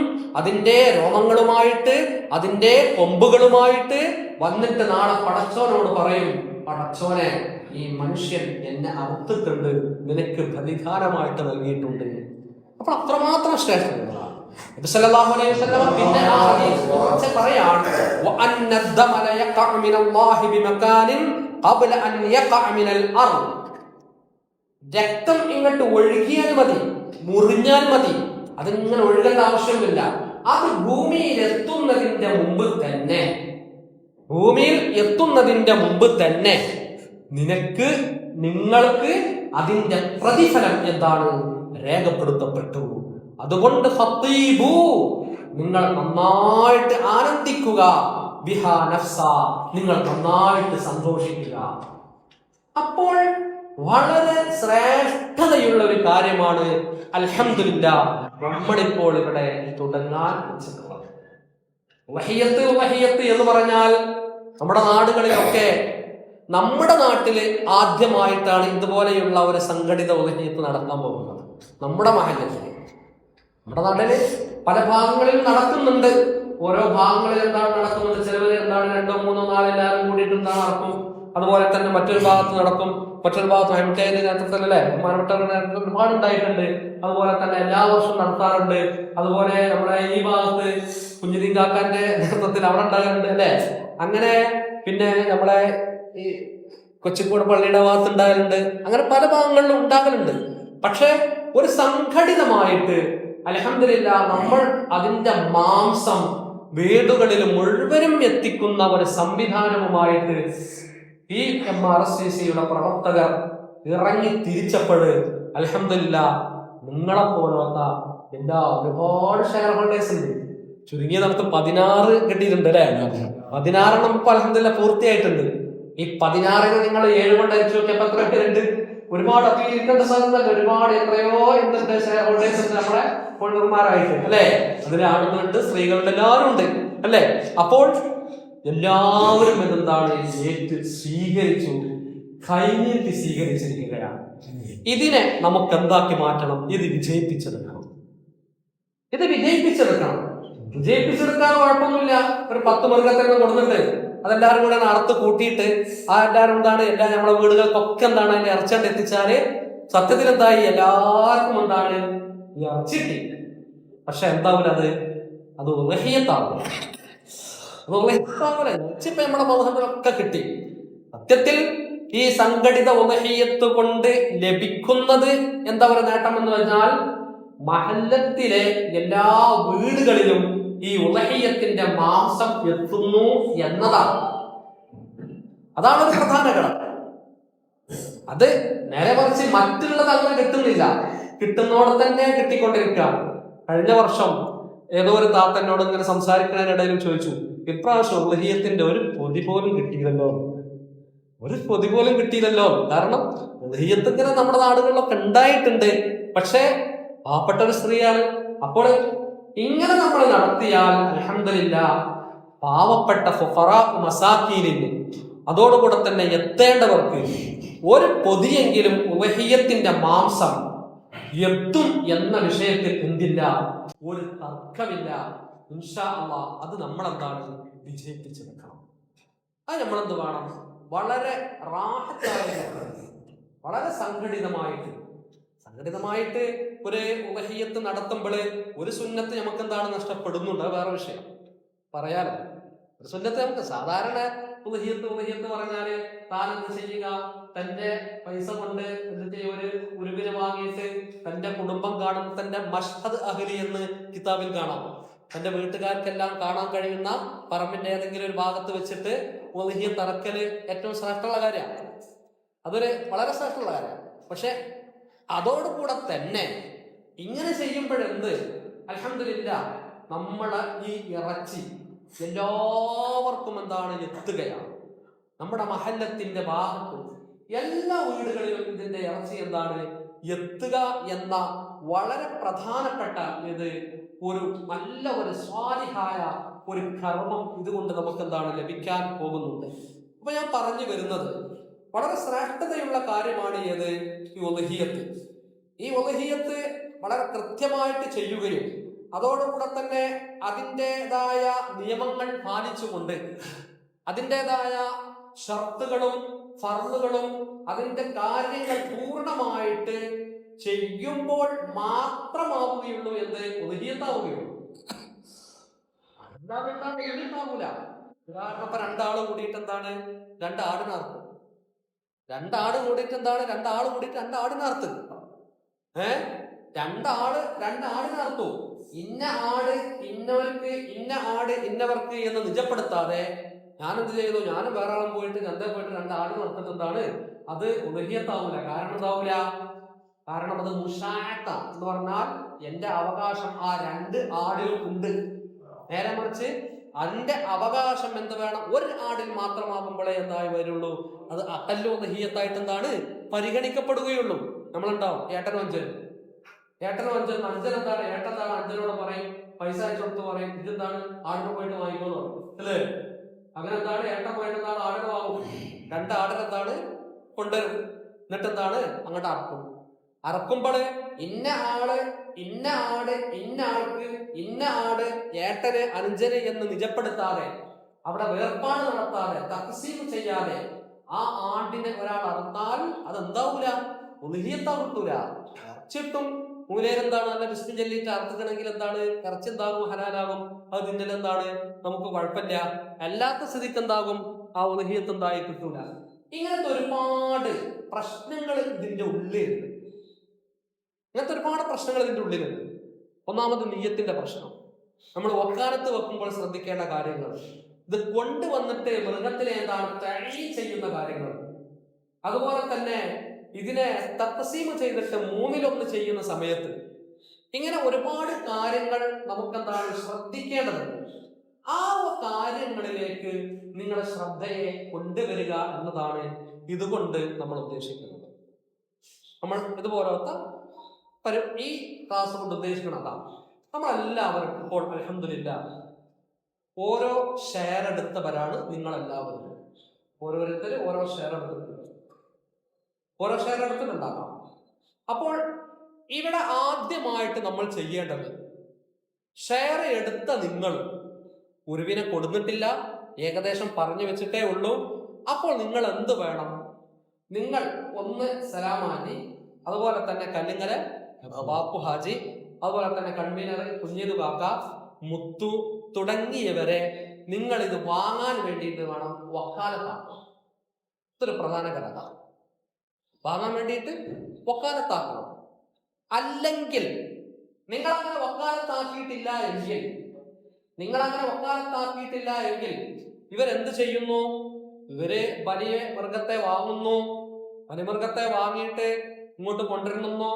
അതിന്റെ രോമങ്ങളുമായിട്ട് അതിന്റെ കൊമ്പുകളുമായിട്ട് വന്നിട്ട് നാളെ പടച്ചോനോട് പറയും, പടച്ചോനെ, ഈ മനുഷ്യൻ എന്നെ അറുത്തിട്ടുണ്ട്, നിനക്ക് പ്രതികാരമായിട്ട് നൽകിയിട്ടുണ്ട്. അപ്പോൾ അത്രമാത്രം ശ്രേഷ്ഠതകളാണ്. നബി സല്ലല്ലാഹു അലൈഹി വസല്ലം പിന്നെ ആ ഹദീസ് പറയാണ്, വഅന്ന അദ്ദമ ലയഖഉ മിനല്ലാഹി ബിമകാനിൻ ഖബ്ല അൻ യഖഅ മിനൽ അർദ്, രക്തം ഇങ്ങോട്ട് ഒഴുകിയാൽ മതി, മുറിഞ്ഞാൽ മതി, അതിങ്ങനെ ഒഴുകേണ്ട ആവശ്യമില്ല. അത് ഭൂമിയിൽ എത്തുന്നതിന്റെ മുമ്പ് തന്നെ, ഭൂമിയിൽ എത്തുന്നതിന്റെ മുമ്പ് തന്നെ നിങ്ങൾക്ക് അതിന്റെ പ്രതിഫലം എന്താണ്? രേഖപ്പെടുത്തപ്പെട്ടു. അതുകൊണ്ട് ഫത്തീബു, നിങ്ങൾ നന്നായിട്ട് ആനന്ദിക്കുക, ബിഹാ നഫ്സ, നിങ്ങൾ നന്നായിട്ട് സന്തോഷിക്കുക. അപ്പോൾ വളരെ ശ്രേഷ്ഠതയുള്ള ഒരു കാര്യമാണ് അൽഹംദുലില്ലാഹ് നമ്മളിപ്പോൾ ഇവിടെ തുടങ്ങാൻ വെച്ചിട്ടുള്ളത്. വഹിയത്ത് എന്ന് പറഞ്ഞാൽ നമ്മുടെ നാടുകളിലൊക്കെ, നമ്മുടെ നാട്ടില് ആദ്യമായിട്ടാണ് ഇതുപോലെയുള്ള ഒരു സംഘടിത വഹിയത്ത് നടക്കാൻ പോകുന്നത്. നമ്മുടെ മഹല്ലിൽ, നമ്മുടെ നാട്ടില് പല ഭാഗങ്ങളിലും നടക്കുന്നുണ്ട്. ഓരോ ഭാഗങ്ങളിൽ എന്താണ് നടക്കുന്നത്? ചിലവര് എന്താണ് 2, 3, 4 എല്ലാവരും കൂടിയിട്ട് എന്താണ് നടക്കും. അതുപോലെ തന്നെ മറ്റൊരു ഭാഗത്ത് നടക്കും, മറ്റൊരു ഭാഗത്ത് ഹെംറ്റേന്റെ നേതൃത്വത്തിലല്ലേ ബഹുമാനപ്പെട്ട ഒരുപാട് ഉണ്ടായിട്ടുണ്ട്. അതുപോലെ തന്നെ എല്ലാ വർഷവും നടത്താറുണ്ട്. അതുപോലെ നമ്മുടെ ഈ ഭാഗത്ത് കുഞ്ഞുദീൻ കാക്കാന്റെ നേതൃത്വത്തിൽ അവിടെ ഉണ്ടാകാറുണ്ട് അല്ലെ. അങ്ങനെ പിന്നെ നമ്മളെ ഈ കൊച്ചിക്കോട് പള്ളിയുടെ ഭാഗത്ത് ഉണ്ടാകലുണ്ട്. അങ്ങനെ പല ഭാഗങ്ങളിലും ഉണ്ടാകലുണ്ട്. പക്ഷെ ഒരു സംഘടിതമായിട്ട് അൽഹംദുലില്ലാഹ് നമ്മൾ അതിന്റെ മാംസം വീടുകളിൽ മുഴുവനും എത്തിക്കുന്ന ഒരു സംവിധാനവുമായിട്ട് ഈ MRCCയുടെ പ്രവർത്തകർ ഇറങ്ങി തിരിച്ചപ്പോൾ അൽഹംദുലില്ലാഹ് നിങ്ങളെ പോലത്തെ എല്ലാ ഒരുപാട് ഷെയർ ഹോൾഡേഴ്സ് ഉണ്ട്. ചുരുങ്ങിയ നമുക്ക് 16 കിട്ടിയിട്ടുണ്ട് അല്ലെ. 16 നമുക്ക് അൽഹംദുലില്ലാഹ് പൂർത്തിയായിട്ടുണ്ട്. ഈ 16 നിങ്ങൾ 7 കൊണ്ട് അയച്ചു നോക്കിയപ്പോ എത്ര പേരുണ്ട്? ഒരുപാട്. അപ്പൊ ഇരിക്കേണ്ട സ്ഥലത്തല്ല, ഒരുപാട് എത്രയോ എന്തുണ്ട് ഷെയർ ഹോൾഡേഴ്സ് ഉണ്ട് നമ്മളെ ഫോൾഡർമാരായിട്ട് അല്ലെ. അതിലെ ആണുങ്ങളുണ്ട്, സ്ത്രീകളുണ്ട്, എല്ലാവരും ഉണ്ട് അല്ലെ. അപ്പോൾ എല്ലാവരും എന്താണ് ഏറ്റ് സ്വീകരിച്ചു, കൈനീട്ടി സ്വീകരിച്ചിരിക്കുകയാണ്. ഇതിനെ നമുക്ക് എന്താക്കി മാറ്റണം? ഇത് വിജയിപ്പിച്ചെടുക്കണം. വിജയിപ്പിച്ചെടുക്കാൻ കുഴപ്പമൊന്നുമില്ല. ഒരു 10 മൃഗത്തെ കൊടുത്തിട്ട് അതെല്ലാവരും കൂടെ അറുത്ത് കൂട്ടിയിട്ട് ആ എല്ലാവരും എന്താണ് എല്ലാ നമ്മളെ വീടുകൾക്കൊക്കെ എന്താണ് അതിന്റെ ഇറച്ചണ്ട് എത്തിച്ചാല് സത്യത്തിൽ എന്തായി? എല്ലാവർക്കും എന്താണ് ഈ ഇറച്ചിട്ടി. പക്ഷെ എന്താവില്ല, അത് ഉലഹിയത്താവില്ല. ഇപ്പൊ നമ്മുടെ മൗഹബിലൊക്കെ കിട്ടി. സത്യത്തിൽ ഈ സംഘടിത ഉലഹിയത്ത് കൊണ്ട് ലഭിക്കുന്നത് എന്താ പറയുക നേട്ടം എന്ന് പറഞ്ഞാൽ, മഹല്ലത്തിലെ എല്ലാ വീടുകളിലും ഈ ഉലഹിയത്തിന്റെ മാംസം എത്തുന്നു എന്നതാണ്. അതാണ് ഒരു പ്രധാന ഘടകം. അത് നേരെ മറിച്ച് മറ്റുള്ളത് അങ്ങനെ കിട്ടുന്നില്ല, കിട്ടുന്നോടെ തന്നെ കിട്ടിക്കൊണ്ടിരിക്കുക. കഴിഞ്ഞ വർഷം ഏതോ ഒരു താത്തന്നോട് ഇങ്ങനെ സംസാരിക്കുന്നതിനിടയിൽ ചോദിച്ചു, ഇപ്രാവശ്യം ഉലഹിയത്തിന്റെ ഒരു പൊതി പോലും കിട്ടിയില്ലല്ലോ. കാരണം ഉലഹിയത്ത് ഇങ്ങനെ നമ്മുടെ നാടുകളിലൊക്കെ ഉണ്ടായിട്ടുണ്ട്, പക്ഷെ പാവപ്പെട്ട ഒരു സ്ത്രീയാണ്. അപ്പോൾ ഇങ്ങനെ നമ്മൾ നടത്തിയാൽ അൽഹംദുലില്ലാഹ് പാവപ്പെട്ട ഫുഖറാ മസാക്കീനിന് അതോടുകൂടെ തന്നെ എത്തേണ്ടവർക്ക് ഒരു പൊതിയെങ്കിലും ഉലഹിയത്തിന്റെ മാംസം എത്തും എന്ന വിഷയത്തിൽ എന്തില്ല, ഒരു തർക്കമില്ല. ഇൻഷാ അല്ലാഹ് അത് നമ്മളെന്താണ് വിജയിപ്പിച്ചെടുക്കണം. അത് നമ്മളെന്ത് വേണം? വളരെ റാഹത്തായ, വളരെ സംഘടിതമായിട്ട് ഒരു ഉലഹിയത്ത് നടത്തുമ്പോൾ ഒരു സുന്നത്ത് നമുക്ക് എന്താണ് നഷ്ടപ്പെടുന്നുണ്ട്, വേറെ വിഷയം പറയാലോ. ഒരു സുന്നത്ത് നമുക്ക് സാധാരണ ഉലഹിയത്ത് പറഞ്ഞാല് താൻ എന്ത് ചെയ്യുക, തന്റെ പൈസ കൊണ്ട് എന്നിട്ട് ഒരു ഉരുവിനെ വാങ്ങിയിട്ട് തന്റെ കുടുംബം കാണും. തന്റെ മഷ്ഹദ് അഹ്ലി എന്ന് കിതാബിൽ കാണാം. തന്റെ വീട്ടുകാർക്കെല്ലാം കാണാൻ കഴിയുന്ന പറമ്പിന്റെ ഏതെങ്കിലും ഒരു ഭാഗത്ത് വെച്ചിട്ട് ഉലഹിയത്ത് അറക്കല് ഏറ്റവും ശ്രേഷ്ഠമുള്ള കാര്യമാണ്. അതൊരു വളരെ ശ്രേഷ്ഠമുള്ള കാര്യമാണ്. പക്ഷെ അതോടുകൂടെ തന്നെ ഇങ്ങനെ ചെയ്യുമ്പോഴെന്ത്, അൽഹംദുലില്ലാഹ് നമ്മളെ ഈ ഇറച്ചി എല്ലാവർക്കും എന്താണ് എത്തുകയാണ്. നമ്മുടെ മഹല്ലത്തിന്റെ ഭാഗത്ത് എല്ലാ വീടുകളിലും ഇതിന്റെ ഇറച്ചി എന്താണ് എത്തുക എന്ന വളരെ പ്രധാനപ്പെട്ട ഇത് ഒരു നല്ല ഒരു സ്വാലിഹായ ഒരു കർമ്മം ഇതുകൊണ്ട് നമുക്ക് എന്താണ് ലഭിക്കാൻ പോകുന്നുണ്ട്. അപ്പൊ ഞാൻ പറഞ്ഞു വരുന്നത് വളരെ ശ്രേഷ്ഠതയുള്ള കാര്യമാണ് ഏത്, ഈ ഉലഹിയത്ത്. ഈ ഉലഹിയത്ത് വളരെ കൃത്യമായിട്ട് ചെയ്യുകയും അതോടുകൂടെ തന്നെ അതിൻ്റെതായ നിയമങ്ങൾ പാലിച്ചുകൊണ്ട് അതിൻ്റെതായ ഷർത്തുകളും ഫർളുകളും അതിന്റെ കാര്യങ്ങൾ പൂർണ്ണമായിട്ട് ചെയ്യുമ്പോൾ മാത്രമാവുകയുള്ളൂ എന്ന് ഉലഹിയത്താവുകയുള്ളൂ. ഉലഹിയത്താവൂല. ഉദാഹരണം ഇപ്പൊ രണ്ടാള് കൂടിയിട്ട് എന്താണ് രണ്ടാടിനർത്ത്, രണ്ടാട് കൂടിയിട്ട് എന്താണ് രണ്ടാള് കൂടിയിട്ട് രണ്ടാടിനർത്ത്, രണ്ടാടിനർത്തു. ഇന്ന ആട് ഇന്നവർക്ക്, ഇന്ന ആട് ഇന്നവർക്ക് എന്ന് നിജപ്പെടുത്താതെ ഞാനെന്ത് ചെയ്തു, ഞാനും വേറെ ആളും പോയിട്ട് ചന്ത പോയിട്ട് രണ്ടാട് നടത്തിട്ട് എന്താണ് അത് ഉലഹിയത്താവൂല. കാരണം എന്താവൂല? കാരണം അത് മുഷാഅത്ത എന്ന് പറഞ്ഞാൽ എന്റെ അവകാശം ആ രണ്ട് ആടുകൾക്കുണ്ട്. നേരെ മറിച്ച് അതിന്റെ അവകാശം എന്ത് വേണം, ഒരു ആടിൽ മാത്രമാകുമ്പോഴേ എന്തായി വരുള്ളൂ, അത് അഖല്ലു ഉലഹിയത്തായിട്ട് എന്താണ് പരിഗണിക്കപ്പെടുകയുള്ളൂ. നമ്മളുണ്ടാവും ഏട്ടനും അഞ്ചനും അഞ്ചൻ എന്താണ്, ഏട്ടൻ എന്താണ് അഞ്ചനോട് പറയും, പൈസ അയച്ചു കൊടുത്ത് പറയും, ഇതെന്താണ് ആടിനെ പോയിട്ട് വാങ്ങിക്കോന്ന് പറയും, അല്ലേ? അങ്ങനെ എന്താണ് ഏട്ടൻ പോയിട്ട് എന്താണ് ആടിനെ വാങ്ങും, രണ്ടാടിനെന്താണ് കൊണ്ടുവരും. എന്നിട്ട് എന്താണ് അങ്ങോട്ട് അറക്കുമ്പോൾ ഇന്ന ആട് ഇന്ന ആൾക്ക് ഇന്ന ആട് ഏട്ടന് അഞ്ചന് എന്ന് നിജപ്പെടുത്താതെ, അവിടെ വേർപാട് നടത്താതെ, തഖ്സീം ചെയ്യാതെ ആ ആടിനെ ഒരാൾ അറുത്താൽ അതെന്താവൂല, ഉലഹിയത്താ കിട്ടൂല. ഇറച്ചിട്ടും മൂലേരെന്താണ് നല്ല ബിസ്മി ചൊല്ലിയിട്ട് അറുത്തിക്കണമെങ്കിൽ എന്താണ് ഇറച്ചി എന്താകും, ഹലാലാകും. അത് തിന്നൽ എന്താണ് നമുക്ക് കുഴപ്പമില്ല. അല്ലാത്ത സ്ഥിതിക്ക് എന്താകും, ആ ഉലഹിയത്ത് എന്തായി കിട്ടൂല. ഇങ്ങനത്തെ ഒരുപാട് പ്രശ്നങ്ങൾ ഇതിന്റെ ഉള്ളിലുണ്ട്. ഒന്നാമത് നിയ്യത്തിന്റെ പ്രശ്നം. നമ്മൾ വക്കാലത്ത് വെക്കുമ്പോൾ ശ്രദ്ധിക്കേണ്ട കാര്യങ്ങൾ, ഇത് കൊണ്ടുവന്നിട്ട് മൃഗത്തിനെ എന്താണ് തഴി ചെയ്യുന്ന കാര്യങ്ങൾ, അതുപോലെ തന്നെ ഇതിനെ തഖ്സീം ചെയ്തിട്ട് മൂന്നിലൊന്ന് ചെയ്യുന്ന സമയത്ത് ഇങ്ങനെ ഒരുപാട് കാര്യങ്ങൾ നമുക്കെന്താണ് ശ്രദ്ധിക്കേണ്ടതുണ്ട്. ആ കാര്യങ്ങളിലേക്ക് നിങ്ങളുടെ ശ്രദ്ധയെ കൊണ്ടുവരിക എന്നതാണ് ഇതുകൊണ്ട് നമ്മൾ ഉദ്ദേശിക്കുന്നത്. നമ്മൾ ഇതുപോലത്തെ ഈ ക്ലാസ് കൊണ്ട് ഉദ്ദേശിക്കുന്നതാണ്, നമ്മളെല്ലാവരും ഇപ്പോൾ അൽഹംദുലില്ലാഹ് ഓരോ ഷെയർ എടുത്തവരാണ് നിങ്ങളെല്ലാവരും. ഓരോരുത്തർ ഓരോ ഷെയർ എടുത്തിട്ടുണ്ടാകാം. അപ്പോൾ ഇവിടെ ആദ്യമായിട്ട് നമ്മൾ ചെയ്യേണ്ടത്, ഷെയർ എടുത്ത നിങ്ങൾ ഉരുവിനെ കൊടുത്തിട്ടില്ല, ഏകദേശം പറഞ്ഞു വെച്ചിട്ടേ ഉള്ളൂ. അപ്പോൾ നിങ്ങൾ എന്ത് വേണം, നിങ്ങൾ ഒന്ന് സലാമാജി, അതുപോലെ തന്നെ കല്ലിങ്ങര ബാപ്പു ഹാജി, അതുപോലെ തന്നെ കൺവീനർ കുഞ്ഞിത് കാക്ക, മുത്തു തുടങ്ങിയവരെ നിങ്ങൾ ഇത് വാങ്ങാൻ വേണ്ടിയിട്ട് വേണം വക്കാലത്താക്കണം. ഇതൊരു പ്രധാന ഘടക. വാങ്ങാൻ വേണ്ടിയിട്ട് വക്കാലത്താക്കണം. അല്ലെങ്കിൽ നിങ്ങളങ്ങനെ വക്കാലത്താക്കിയിട്ടില്ല എങ്കിൽ ഇവരെന്ത് ചെയ്യുന്നു, ഇവര് വലിയ മൃഗത്തെ വാങ്ങുന്നു, വലിമൃഗത്തെ വാങ്ങിയിട്ട് ഇങ്ങോട്ട് കൊണ്ടുവരുന്നു.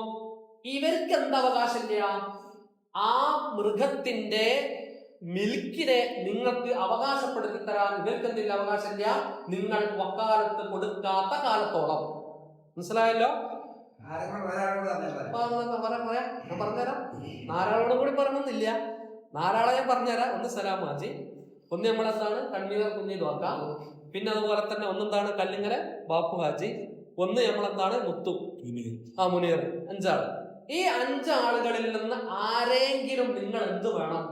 ഇവർക്ക് എന്താ അവകാശമില്ല, ആ മൃഗത്തിന്റെ മിൽക്കിനെ നിങ്ങൾക്ക് അവകാശപ്പെടുത്തി തരാൻ ഇവർക്ക് എന്തില്ല അവകാശമില്ല, നിങ്ങൾ വക്കാലത്ത് കൊടുക്കാത്ത കാലത്തോളം. മനസ്സിലായല്ലോ? ഞാൻ പറഞ്ഞുതരാം. നാരാളോടും കൂടി പറഞ്ഞൊന്നില്ല, നാരാളെ ഞാൻ പറഞ്ഞുതരാം. ഒന്ന് സലാമാജി, ഒന്ന് നമ്മളെന്താണ് കൺവീനർ കുഞ്ഞി നോക്കാം, പിന്നെ അതുപോലെ തന്നെ ഒന്നെന്താണ് കല്ലിങ്ങര ബാപ്പു ഹാജി, ഒന്ന് നമ്മളെന്താണ് മുത്തു മുനീർ. 5 ആള്. ഈ 5 ആളുകളിൽ നിന്ന് ആരെങ്കിലും നിങ്ങൾ എന്ത് വേണം,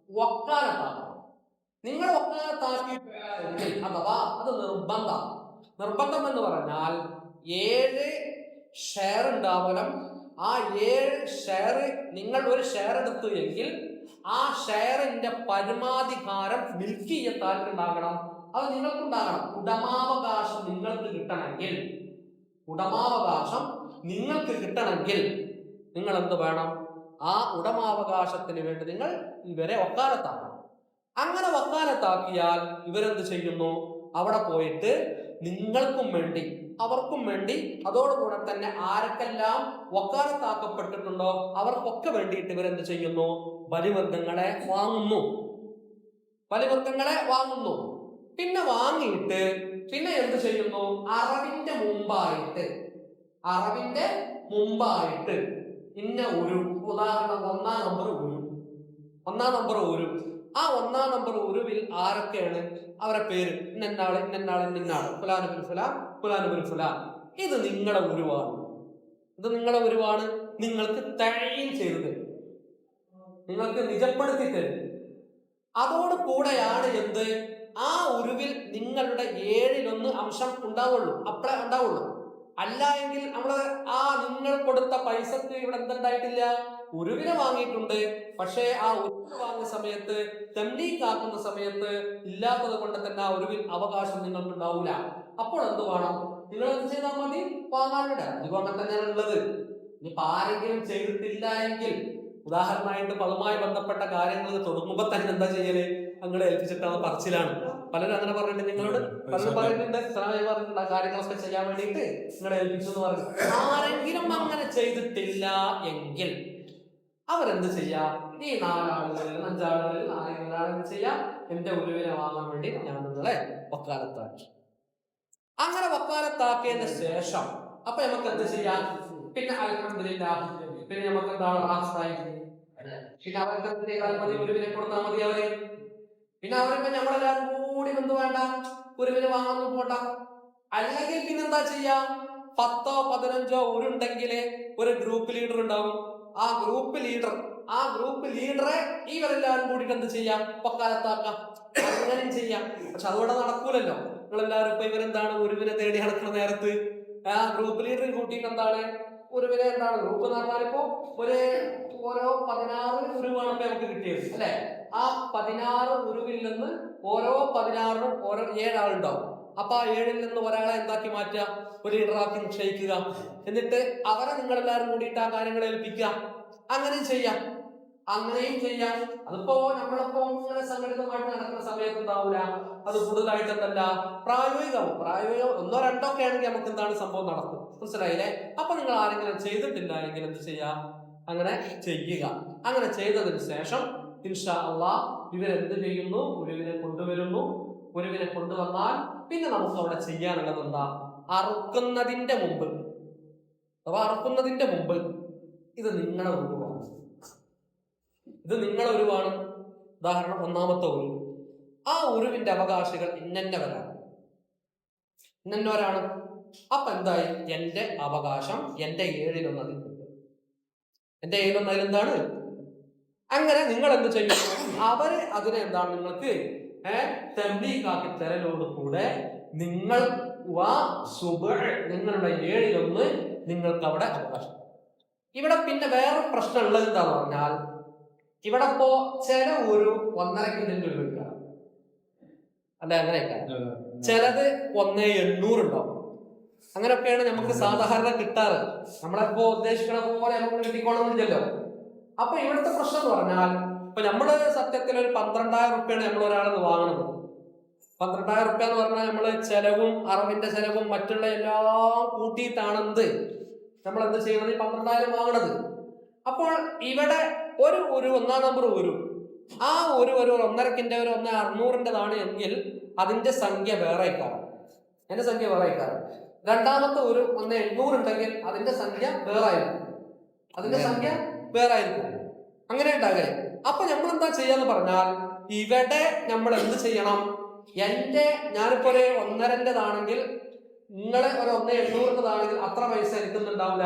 വക്കാലത്താക്കണം. നിങ്ങൾ വക്കാലത്താക്കിയിട്ട് അഥവാ അത് നിർബന്ധം എന്ന് പറഞ്ഞാൽ 7 ഷെയർ ഉണ്ടാവണം. ആ 7 ഷെയർ നിങ്ങൾ ഒരു ഷെയർ എടുത്തു എങ്കിൽ ആ ഷെയറിന്റെ പരമാധികാരം മിൽക്കിയത്താർക്ക് ഉണ്ടാകണം. അത് നിങ്ങൾക്കുണ്ടാകണം. ഉടമാവകാശം നിങ്ങൾക്ക് കിട്ടണമെങ്കിൽ നിങ്ങൾ എന്ത് വേണം? ആ ഉടമാവകാശത്തിന് വേണ്ടി നിങ്ങൾ ഇവരെ വക്കാലത്താക്കണം. അങ്ങനെ വക്കാലത്താക്കിയാൽ ഇവരെന്ത് ചെയ്യുന്നു? അവിടെ പോയിട്ട് നിങ്ങൾക്കും വേണ്ടി അവർക്കും വേണ്ടി അതോടുകൂടെ തന്നെ ആർക്കെല്ലാം വക്കാലത്താക്കപ്പെട്ടിട്ടുണ്ടോ അവർക്കൊക്കെ വേണ്ടിയിട്ട് ഇവരെന്ത് ചെയ്യുന്നു? ബലിവർഗങ്ങളെ വാങ്ങുന്നു. പിന്നെ വാങ്ങിയിട്ട് പിന്നെ എന്ത് ചെയ്യുന്നു? അറവിന്റെ മുമ്പായിട്ട് ഇന്ന ഒരു ഉദാഹരണം ഒന്നാം നമ്പർ ഒരു ആ ഒന്നാം നമ്പർ ഉരുവിൽ ആരൊക്കെയാണ്? അവരെ പേര് ഇന്നാള് ഫുലാൻ. ഇത് നിങ്ങളുടെ ഉരുവാണ്. നിങ്ങൾക്ക് തഴയും ചെയ്തത്, നിങ്ങൾക്ക് നിജപ്പെടുത്തി തരും. അതോട് കൂടെയാണ് എന്ത്? ആ ഉരുവിൽ നിങ്ങളുടെ 1/7 അംശം ഉണ്ടാവുള്ളൂ. അല്ല എങ്കിൽ നിങ്ങൾ കൊടുത്ത പൈസക്ക് ഇവിടെ എന്തുണ്ടായിട്ടില്ല? ഉരുവിനെ വാങ്ങിയിട്ടുണ്ട്. പക്ഷേ ആ ഉരുവിന് വാങ്ങിയ സമയത്ത് തെമ്ലീക്കാക്കുന്ന സമയത്ത് ഇല്ലാത്തത് കൊണ്ട് തന്നെ ആ ഉരുവിൽ അവകാശം നിങ്ങൾക്ക് ഉണ്ടാവൂല. അപ്പോൾ എന്ത് വേണം? നിങ്ങൾ എന്ത് ചെയ്താൽ മതി? വാങ്ങാനിട. അതുകൊണ്ട് തന്നെയാണ് ഉള്ളത്. ഇനിയിപ്പോ ആരെങ്കിലും ചെയ്തിട്ടില്ല എങ്കിൽ, ഉദാഹരണമായിട്ട് അതുമായി ബന്ധപ്പെട്ട കാര്യങ്ങൾ തുടങ്ങുമ്പോ തന്നെ എന്താ ചെയ്യല്? അങ്ങനെ ഏൽപ്പിച്ചിട്ടാണ് പറച്ചിലാണ്. പലരും അങ്ങനെ പറഞ്ഞിട്ടുണ്ട്. നിങ്ങളോട് പലരും പറഞ്ഞിട്ടുണ്ട്, പറഞ്ഞിട്ടുണ്ട്, ആ കാര്യങ്ങളൊക്കെ ചെയ്യാൻ വേണ്ടിയിട്ട് നിങ്ങളെ ഏൽപ്പിച്ചു എന്ന് പറഞ്ഞു. ആരെങ്കിലും അങ്ങനെ ചെയ്തിട്ടില്ല എങ്കിൽ അവരെന്ത് ചെയ്യാ? ഈ 4 ആളുകളിൽ 5 ആളുകളിൽ 4 ആളുകൾ ചെയ്യാം. എന്റെ ഉരുവിനെ വാങ്ങാൻ വേണ്ടി ഞാൻ നിങ്ങളെ വക്കാലത്താക്കി. അങ്ങനെ വക്കാലത്താക്കിയതിന് ശേഷം അപ്പൊ നമുക്ക് എന്ത് ചെയ്യാം? പിന്നെ അൽഹംദുലില്ലാഹ്, പിന്നെ നമുക്ക് എന്താണ് റാഹത്തായി. പിന്നെ അവർക്ക് എന്ത് ചെയ്താൽ മതി? ഉരുവിനെ കൊടുത്താൽ മതി അവര്. പിന്നെ അവർക്ക് നമ്മളെല്ലാവരും കൂടി എന്ത് വേണ്ട? ഉരുവിനെ വാങ്ങാൻ പോണ്ട. അല്ലെങ്കിൽ പിന്നെന്താ ചെയ്യാ? 10 ഓ 15 ഓ ഉരുണ്ടെങ്കിൽ ഒരു ഗ്രൂപ്പ് ലീഡർ ഉണ്ടാവും. ആ ഗ്രൂപ്പ് ലീഡറെ ഇവരെല്ലാവരും കൂടിയിട്ട് എന്ത് ചെയ്യാം? വക്കാലത്താക്കാം. അങ്ങനെയും ചെയ്യാം. പക്ഷെ അതുകൊണ്ട് നടക്കൂലല്ലോ. നിങ്ങളെല്ലാവരും ഇപ്പൊ ഇവരെന്താണ് ഉരുവിനെ തേടി നടക്കുന്ന നേരത്ത് ആ ഗ്രൂപ്പ് ലീഡറും കൂട്ടിയിട്ട് എന്താണ് ഉരുവിനെ ഗ്രൂപ്പ് എന്ന് പറഞ്ഞാൽ ഇപ്പോ ഓരോ 16 ഉരുവാണ് ഇപ്പൊ നമുക്ക് കിട്ടിയത് അല്ലെ? ആ 16 ഉരുവിൽ നിന്ന് ഓരോ 16നും ഓരോ 7 ആളുണ്ടാവും. അപ്പൊ ആ 7ൽ നിന്ന് ഒരാളെ എന്താക്കി മാറ്റുക? ഒരു ലീഡറാക്കി നിശ്ചയിക്കുക. എന്നിട്ട് അവരെ നിങ്ങളെല്ലാവരും കൂടിയിട്ട് ആ കാര്യങ്ങൾ ഏൽപ്പിക്കുക. അങ്ങനെയും ചെയ്യാം. അതിപ്പോ നമ്മളിപ്പോ ഇങ്ങനെ സംഘടിതമായിട്ട് നടക്കുന്ന സമയത്ത് ഉണ്ടാവൂല. അത് കൂടുതലായിട്ട് എന്തല്ല പ്രായോഗികം 1 2 ഒക്കെ ആണെങ്കിൽ നമുക്ക് എന്താണ് സംഭവം നടക്കും. മനസ്സിലായില്ലേ? അപ്പൊ നിങ്ങൾ ആരെങ്കിലും ചെയ്തിട്ടില്ല എങ്കിൽ എന്ത് ചെയ്യാം? അങ്ങനെ ചെയ്യുക. അങ്ങനെ ചെയ്തതിന് ശേഷം ഇൻഷാ അല്ലാഹ് ഇവരെന്ത് ചെയ്യുന്നു? ഉരുവിനെ കൊണ്ടുവരുന്നു. ഉരുവിനെ കൊണ്ടുവന്നാൽ പിന്നെ നമുക്ക് അവിടെ ചെയ്യാനുള്ളത് എന്താ? അറുക്കുന്നതിന്റെ മുമ്പ് ഇത് നിങ്ങളുടെ ഉരുവാണ്. ഉദാഹരണം ഒന്നാമത്തെ ഉരു. ആ ഉരുവിന്റെ അവകാശികൾ ഇന്നവരാണ്. അപ്പൊ എന്തായി? എന്റെ അവകാശം എന്റെ 7/1 എന്റെ 7/1 അതിലെന്താണ്? അങ്ങനെ നിങ്ങൾ എന്ത് ചെയ്യുന്നു? അവര് അതിനെ എന്താണ് നിങ്ങൾക്ക് തെമ്ലീക്കാക്കി തരലോടുകൂടെ നിങ്ങളുടെ 7/1 നിങ്ങൾക്ക് അവിടെ അവകാശം. ഇവിടെ പിന്നെ വേറെ പ്രശ്നം ഉള്ളത് എന്താന്ന് പറഞ്ഞാൽ, ഇവിടെ ഇപ്പോ ചില ഒരു 1.5 കിലോന്റെ രൂപ അല്ലെ, അങ്ങനെയൊക്കെ ചിലത് 1.800 ഉണ്ടാവും. അങ്ങനെയൊക്കെയാണ് നമുക്ക് സാധാരണ കിട്ടാറ്. നമ്മളിപ്പോ ഉദ്ദേശിക്കണ പോലെ നമുക്ക് കിട്ടിക്കോണമെന്നില്ലല്ലോ. അപ്പൊ ഇവിടുത്തെ പ്രശ്നം എന്ന് പറഞ്ഞാൽ, ഇപ്പൊ നമ്മള് സത്യത്തിൽ ഒരു 12,000 റുപ്യാണ് നമ്മൾ ഒരാളെന്ന് വാങ്ങുന്നത്. 12,000 റുപ്യ എന്ന് പറഞ്ഞാൽ നമ്മള് ചെലവും അറവിന്റെ ചെലവും മറ്റുള്ള എല്ലാം കൂട്ടിയിട്ടാണെന്ത് നമ്മൾ എന്ത് ചെയ്യുന്നത്? 12,000 വാങ്ങണത്. അപ്പോൾ ഇവിടെ ഒരു 1-ാം നമ്പർ ആ ഒരു 1.5 ഒരു 1.600ൻ്റെതാണ് എങ്കിൽ അതിന്റെ സംഖ്യ വേറെ കാണും. രണ്ടാമത്തെ ഒരു 1.800 ഉണ്ടെങ്കിൽ അതിന്റെ സംഖ്യ വേറെ ആയിരിക്കും. അങ്ങനെ ഉണ്ടാകെ. അപ്പൊ നമ്മൾ എന്താ ചെയ്യാന്ന് പറഞ്ഞാൽ, ഇവിടെ നമ്മൾ എന്ത് ചെയ്യണം? ഞാനിപ്പോ ഒരു 1.5-ൻ്റെതാണെങ്കിൽ നിങ്ങളെ ഒരു 1.800-ൻ്റെതാണെങ്കിൽ അത്ര പൈസ ഉണ്ടാവില്ല.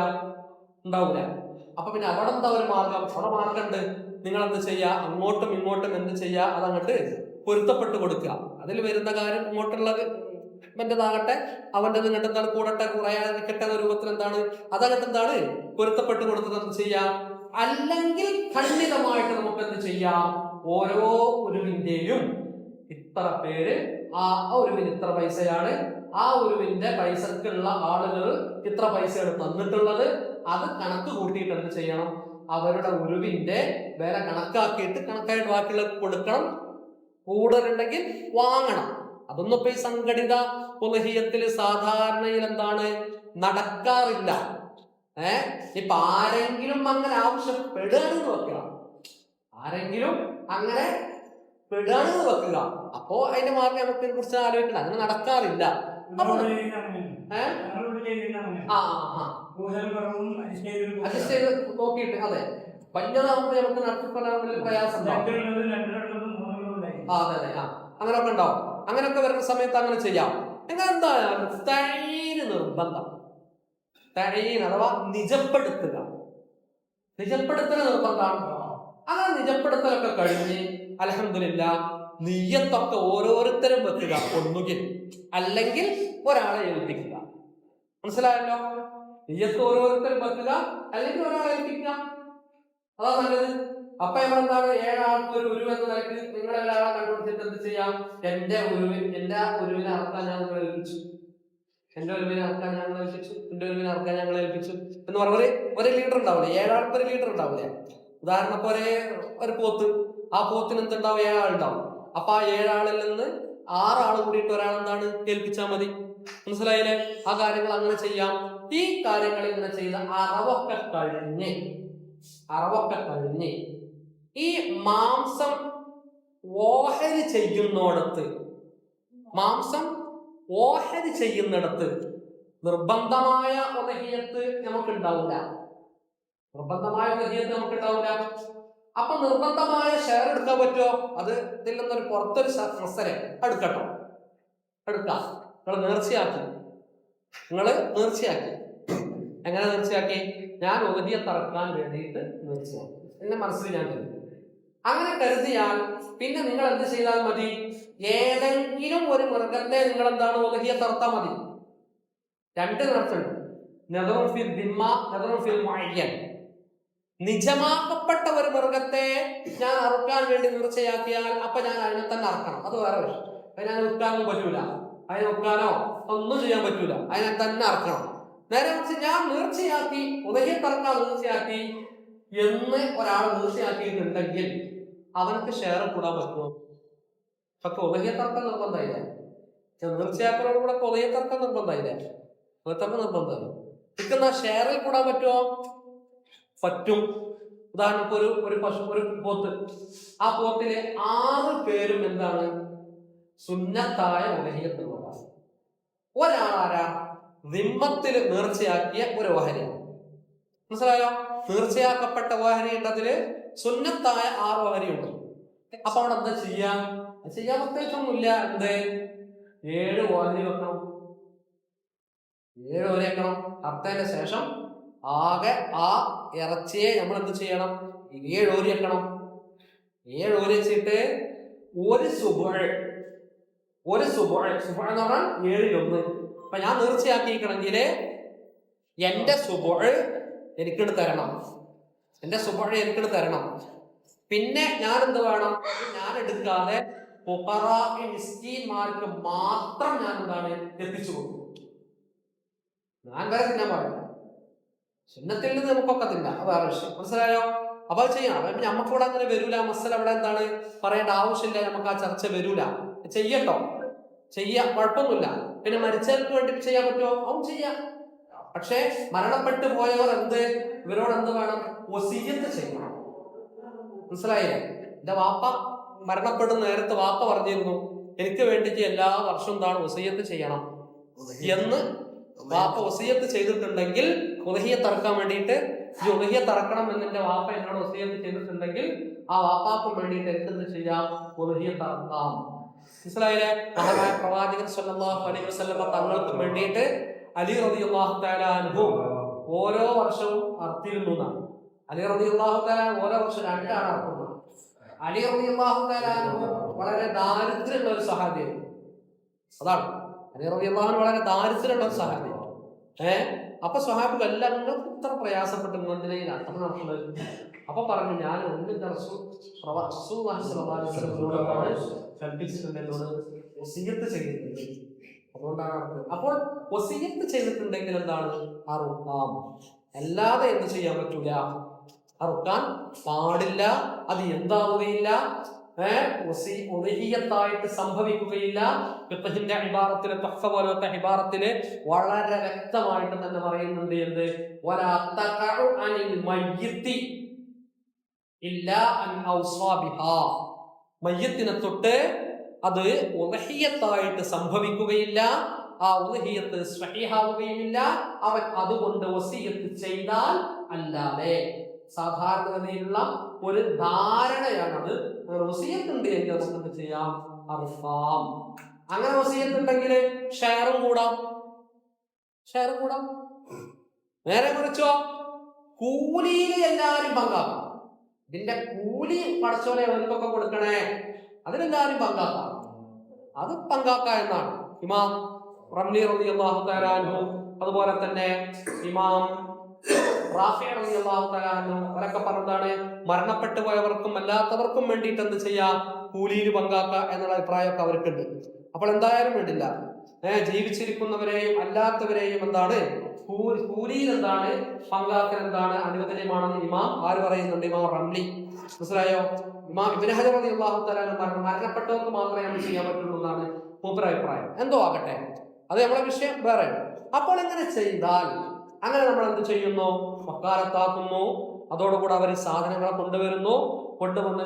അപ്പൊ പിന്നെ അവിടെ എന്താ ഒരു മാർഗമുണ്ട്. നിങ്ങൾ എന്ത് ചെയ്യുക? അങ്ങോട്ടും ഇങ്ങോട്ടും എന്ത് ചെയ്യുക? അതങ്ങോട്ട് പൊരുത്തപ്പെട്ട് കൊടുക്കുക. അതിൽ വരുന്ന കാര്യം ഇങ്ങോട്ടുള്ളത് അവൻ്റെതാകട്ടെ, അവൻ്റെ ഇങ്ങോട്ട് എന്താണ് കൂടട്ടെ, കുറയാതിരിക്കട്ടെ എന്ന രൂപത്തിൽ അതങ്ങോട്ട് പൊരുത്തപ്പെട്ട് കൊടുത്തത് എന്ത് ചെയ്യാം? അല്ലെങ്കിൽ ഖണ്ഡിതമായിട്ട് നമുക്ക് എന്ത് ചെയ്യാം? ഓരോ ഉരുവിന്റെയും ഇത്ര പേര്, ആ ഉരുവിന് ഇത്ര പൈസയാണ്, ആ ഉരുവിന്റെ പൈസക്കുള്ള ആളുകൾ ഇത്ര പൈസയാണ് തന്നിട്ടുള്ളത്. അത് കണക്ക് കൂട്ടിയിട്ട് എന്ത് ചെയ്യണം? അവരുടെ ഉരുവിന്റെ വില കണക്കാക്കിയിട്ട് കണക്കായിട്ട് ബാക്കിയുള്ള കൊടുക്കണം. കൂടുതലുണ്ടെങ്കിൽ വാങ്ങണം. അതൊന്നും ഇപ്പൊ ഈ സംഘടിത ഉലഹിയത്തിൽ സാധാരണയിൽ എന്താണ് നടക്കാറില്ല. ഇപ്പൊ ആരെങ്കിലും അങ്ങനെ ആവശ്യപ്പെടുകയാണെന്ന് വെക്കുക, ആരെങ്കിലും അങ്ങനെ പെടുകയാണെന്ന് വെക്കുക, അപ്പോ അതിന്റെ മാർഗം നമുക്ക് കുറിച്ച് ആലോചിക്കണം. അങ്ങനെ നടക്കാറില്ല. അഡ്ജസ്റ്റ് ചെയ്ത് നോക്കിയിട്ട്, അതെ, വലിയതാകുമ്പോ നമുക്ക് നടത്തിപ്പറയാൻ പ്രയാസം. അതെ അതെ, അങ്ങനെയൊക്കെ ഉണ്ടാവും. അങ്ങനെയൊക്കെ വരുന്ന സമയത്ത് അങ്ങനെ ചെയ്യാം. എന്നാൽ എന്തായാലും തഴീന് നിർബന്ധം, തഴീൻ അഥവാ നിജപ്പെടുത്തുക, നിജപ്പെടുത്തൽ നിർബന്ധമാണ്. അങ്ങനെ നിജപ്പെടുത്തലൊക്കെ കഴിഞ്ഞ് അൽഹംദുലില്ലാ നിയ്യത്തൊക്കെ ഓരോരുത്തരും വെക്കുക, ഒന്നുകിൽ അല്ലെങ്കിൽ ഒരാളെ ഏൽപ്പിക്കുക. മനസ്സിലായല്ലോ? നിയ്യത്ത് ഓരോരുത്തരും വെക്കുക, അല്ലെങ്കിൽ ഒരാളെ ഏൽപ്പിക്കുക, അതാ നല്ലത്. അപ്പൊ നമ്മളെന്താണ്, 7 ആൾക്ക് ഒരു ഉരുവ് എന്ന നിലയ്ക്ക് നിങ്ങളെല്ലാവരെ കണ്ടുപിടിച്ചിട്ട് എന്ത് ചെയ്യാം? എന്റെ ഉരുവിനെ അറക്കാൻ ഞാൻ നിങ്ങളെ ഏൽപ്പിച്ചു, എന്റെ ഉരുവിനെ അറക്കാൻ ഞങ്ങൾ ഏൽപ്പിച്ചു, എന്റെ ഉരുവിനെ അറക്കാൻ ഞങ്ങൾ ഏൽപ്പിച്ചു എന്ന് പറഞ്ഞ ഒരു ലീഡർ ഉണ്ടാവില്ലേ? 7 ആൾക്ക് ഒരു ലീഡർ ഉണ്ടാവില്ലേ? ഉദാഹരണം ഇപ്പൊ ഒരു പോത്ത്, ആ പോത്തിന് എന്തുണ്ടാവും? 7 ആളുണ്ടാവും. അപ്പൊ ആ 7 ആളിൽ നിന്ന് 6 ആള് കൂടിയിട്ട് ഒരാളെന്താണ് ഏൽപ്പിച്ചാൽ മതി. മനസ്സിലായില്ലേ? ആ കാര്യങ്ങൾ അങ്ങനെ ചെയ്യാം. ഈ കാര്യങ്ങൾ ഇങ്ങനെ ചെയ്ത അറവൊക്കെ കഴിഞ്ഞ് ഈ മാംസം ഓഹരി ചെയ്യുന്നിടത്ത് നിർബന്ധമായ ഉലഹിയത്ത് നമുക്കുണ്ടാവില്ല. അപ്പൊ നിർബന്ധമായ ഷെയർ എടുക്കാൻ പറ്റുമോ? അത് ഇതിൽ നിന്നൊരു പുറത്തൊരു മസല എടുക്കട്ടോ, എടുക്കാം. നിങ്ങൾ നേർച്ചയാക്കി. എങ്ങനെ നേർച്ചയാക്കി? ഞാൻ ഉലഹിയത്ത് അറക്കാൻ വേണ്ടിയിട്ട് നേർച്ചയാക്കി, എന്റെ മനസ്സിൽ ഞാൻ കരുതി. അങ്ങനെ കരുതിയാൽ പിന്നെ നിങ്ങൾ എന്ത് ചെയ്താൽ മതി? ഏതെങ്കിലും ഒരു മൃഗത്തെ നിങ്ങൾ എന്താണ് ഉലഹിയത്ത് അറത്താൽ മതി. 2 നിറച്ചുണ്ട്, നദറുൻ ഫിൽ ദിമ്മ, നദറുൻ ഫിൽ മുഅയ്യൻ. നിജമാക്കപ്പെട്ട ഒരു മൃഗത്തെ ഞാൻ അറുക്കാൻ വേണ്ടി നേർച്ചയാക്കിയാൽ അപ്പൊ ഞാൻ അതിനെ തന്നെ അറക്കണം. അത് വേറെ വിഷയം. അതിനെ വിൽക്കാനൊന്നും പറ്റൂല, അതിനെ വെക്കാനോ ഒന്നും ചെയ്യാൻ പറ്റൂല, അതിനെ തന്നെ അറക്കണം. നേരെ മറിച്ച് ഞാൻ നേർച്ചയാക്കി, ഉലഹിയത്തറക്കാൻ നേർച്ചയാക്കി എന്ന് ഒരാൾ നേർച്ചയാക്കിയിട്ടുണ്ടെങ്കിൽ അവനക്ക് ഷെയർ കൂടാൻ പറ്റുമോ? പക്ഷെ ഉലഹിയത്തറക്കാൻ നിർബന്ധമായില്ലേ? നേർച്ചയാക്കലോട് കൂടെ ഉലഹിയത്തറക്കാൻ നിർബന്ധമായില്ലേ? നിർബന്ധമായി. ഇരിക്കുന്ന ഷെയറിൽ കൂടാൻ പറ്റുമോ? പറ്റും. ഉദാഹരണം ഒരു പശു, ഒരു പോത്ത്, ആ പോത്തിലെ 6 പേരും എന്താണ് സുന്നത്തായ ഉലഹിയത്തുള്ളതാണ്. ഒരാളാരാ? ദിമ്മത്തിൽ നേർച്ചയാക്കിയ ഒരു ഓഹരി. മനസ്സിലായോ? നേർച്ചയാക്കപ്പെട്ട ഓഹരി ഉണ്ടതില് സുന്നത്തായ 6 ഓഹരിയുണ്ട്. അപ്പൊ അവിടെ എന്താ ചെയ്യാൻ പ്രത്യേകിച്ചൊന്നുമില്ല. എന്ത്? 7 ഓഹരി വെക്കണം. 7 ഓഹരി വെക്കണം. അർത്ഥത്തിന്റെ ശേഷം ആകെ ആ ഇറച്ചിയെ നമ്മൾ എന്ത് ചെയ്യണം? 7 ഓഹരി വെക്കണം. 7 ഓഹരി വെച്ചിട്ട് ഒരു സുബുഅ് എന്ന് പറഞ്ഞാൽ 7-1. അപ്പൊ ഞാൻ നേർച്ചയാക്കിയിരിക്കണമെങ്കിൽ എന്റെ സുബുഅ് എനിക്കിട്ട് തരണം. പിന്നെ ഞാൻ എന്ത് വേണം? ഞാൻ എടുക്കാതെ മിസ്കീന്മാർക്ക് മാത്രം ഞാൻ എന്താണ് എത്തിച്ചു കൊടുക്കും. ഞാൻ വേറെ തിന്നാൻ പാടില്ല. സുന്നത്തിൽ നിന്ന് നമുക്കൊക്കെ തിന്നാം, വേറെ വിഷയം. മനസ്സിലായോ? അപ്പൊ അത് ചെയ്യണം. അപ്പൊ നമുക്കിവിടെ അങ്ങനെ വരൂല. മസല അവിടെ എന്താണ് പറയേണ്ട ആവശ്യമില്ല, നമുക്ക് ആ ചർച്ച വരൂല. ചെയ്യട്ടോ, ചെയ്യാം, കുഴപ്പമൊന്നുമില്ല. പിന്നെ മരിച്ചവർക്ക് വേണ്ടി ചെയ്യാൻ പറ്റുമോ? അവൻ ചെയ്യാം. പക്ഷേ മരണപ്പെട്ടു പോയവർ ഇവരോട് എന്ത് വേണം? വസിയ്യത്ത് ചെയ്യണം. മനസ്സിലായില്ലേ? എന്റെ വാപ്പ മരണപ്പെടുന്ന നേരത്തെ വാപ്പ പറഞ്ഞിരുന്നു, എനിക്ക് വേണ്ടിയിട്ട് എല്ലാ വർഷവും എന്താണ് വസിയ്യത്ത് ചെയ്യണം എന്ന്. വാപ്പ വസിയ്യത്ത് ചെയ്തിട്ടുണ്ടെങ്കിൽ ഉലഹിയത്ത് അറക്കാൻ വേണ്ടിയിട്ട്, ഈ ഉലഹിയത്ത് അറക്കണം എന്ന് എന്റെ വാപ്പ എന്നോട് വസിയ്യത്ത് ചെയ്തിട്ടുണ്ടെങ്കിൽ ആ വാപ്പാക്കും വേണ്ടിയിട്ട് എന്തെന്ന് ചെയ്യാം? ഉലഹിയത്ത് അറക്കാം. മനസ്സിലായില്ലേ? മഹാനായ പ്രവാചകൻ സ്വല്ലല്ലാഹു അലൈഹി വസല്ലമ തങ്ങൾക്ക് വേണ്ടിയിട്ട് അലി റളിയല്ലാഹു തആല അൻഹു ഓരോ വർഷവും അർത്തിയിരുന്നു എന്നാണ്. അലി റളിയല്ലാഹു തആല ഓരോ വർഷം 2 ആൾ അർത്തുന്നു. അലി റളിയല്ലാഹു തആല അൻഹു വളരെ ദാരിദ്ര്യമുള്ള ഒരു സഹാബിയാണ്. അതാണ്, അലി റളിയല്ലാഹു അൻഹു വളരെ ദാരിദ്ര്യമുള്ള ഒരു സഹാബിയാണ്. അപ്പൊ സ്വഹാബികൾ എല്ലാം ഇത്ര പ്രയാസപ്പെട്ട് എന്തിനാണ് അർത്ഥം നടത്തുന്നത്? അപ്പൊ പറഞ്ഞു, ഞാൻ ഒന്നിന്റെ കൽപ്പിച്ചിട്ടുണ്ട്, എന്നോട് വസിയ്യത്ത് ചെയ്തിട്ടുണ്ട്. അതുകൊണ്ടാണ് അപ്പോൾ വസിയ്യത്ത് ചെയ്തിട്ടുണ്ടെങ്കിൽ എന്താണ് അറുക്കാം, അല്ലാതെ എന്ത് ചെയ്യാൻ പറ്റൂല, അറുക്കാൻ പാടില്ല. അത് എന്താവുകയില്ല, ഉദഹിയത്തായിട്ട് സംഭവിക്കുകയില്ല. ഫിഖ്ഹിന്റെ ഇബാറത്തിലെ തഹ്ഫ പോലത്തെ ഇബാറത്തില് വളരെ വ്യക്തമായിട്ട് തന്നെ പറയുന്നുണ്ട് എന്ത്, വലാ തഖഉ അനിൽ മയ്യിത്തി ഇല്ലാ അൻ ഔസാ ബിഹാ, മയ്യത്തിനെ തൊട്ട് അത് ഉദഹിയത്തായിട്ട് സംഭവിക്കുകയില്ല, ആ ഉദഹിയത്ത് സ്വഹീഹാവുകയുമില്ല, അവൻ അതുകൊണ്ട് വസിയത്ത് ചെയ്താൽ അല്ലാതെ. സാധാരണഗതിയിലുള്ള ഒരു ധാരണയാണത്. വസിയത്തുണ്ട് എങ്കിൽ നമുക്ക് ചെയ്യാം, അർഫാം. അങ്ങനെ വസിയത്തുണ്ടെങ്കിൽ ഷെയറും കൂടാം, നേരെ മറിച്ചോ കൂലിയിൽ എല്ലാവരും പങ്കാക്കാം. ഇതിന്റെ കൂലി പടച്ചോനെ അവർക്കൊക്കെ കൊടുക്കണേ, അതിനെല്ലാവരും പങ്കാക്കാം, അത് പങ്കാക്കാം എന്നാണ് ഇമാം റംലി റളിയല്ലാഹു തആല അൻഹു, അതുപോലെ തന്നെ ഇമാം റാഫി റളിയല്ലാഹു തആല അൻഹു അവരൊക്കെ പറഞ്ഞതാണ്, മരണപ്പെട്ടു പോയവർക്കും അല്ലാത്തവർക്കും വേണ്ടിയിട്ട് എന്ത് ചെയ്യാം, കൂലിയിൽ പങ്കാക്കാം എന്നുള്ള അഭിപ്രായമൊക്കെ അവർക്കുണ്ട്. അപ്പോൾ എന്തായാലും വേണ്ടില്ല, ജീവിച്ചിരിക്കുന്നവരെയും അല്ലാത്തവരെയും എന്താണ് കൂലിയിൽ എന്താണ് പങ്കാക്കൽ എന്താണ് അനുവദനീയമാണെന്ന് ഇമാം ആര് പറയുന്നുണ്ട്, ഇമാം റംലി. മനസ്സിലായോ? ഇമാം ഇബ്നു ഹജർ റളിയല്ലാഹു തആല പറഞ്ഞു, മരണപ്പെട്ടവർക്ക് മാത്രമേ നമ്മൾ ചെയ്യാൻ പറ്റുള്ളൂ എന്നാണ് മൂപ്പര അഭിപ്രായം. എന്തോ ആകട്ടെ, അത് നമ്മളെ വിഷയം വേറെ. അപ്പോൾ ഇങ്ങനെ ചെയ്താൽ, അങ്ങനെ നമ്മൾ എന്ത് ചെയ്യുന്നു, വക്കാലത്താക്കുന്നു. അതോടുകൂടെ അവർ സാധനങ്ങളെ കൊണ്ടുവന്ന്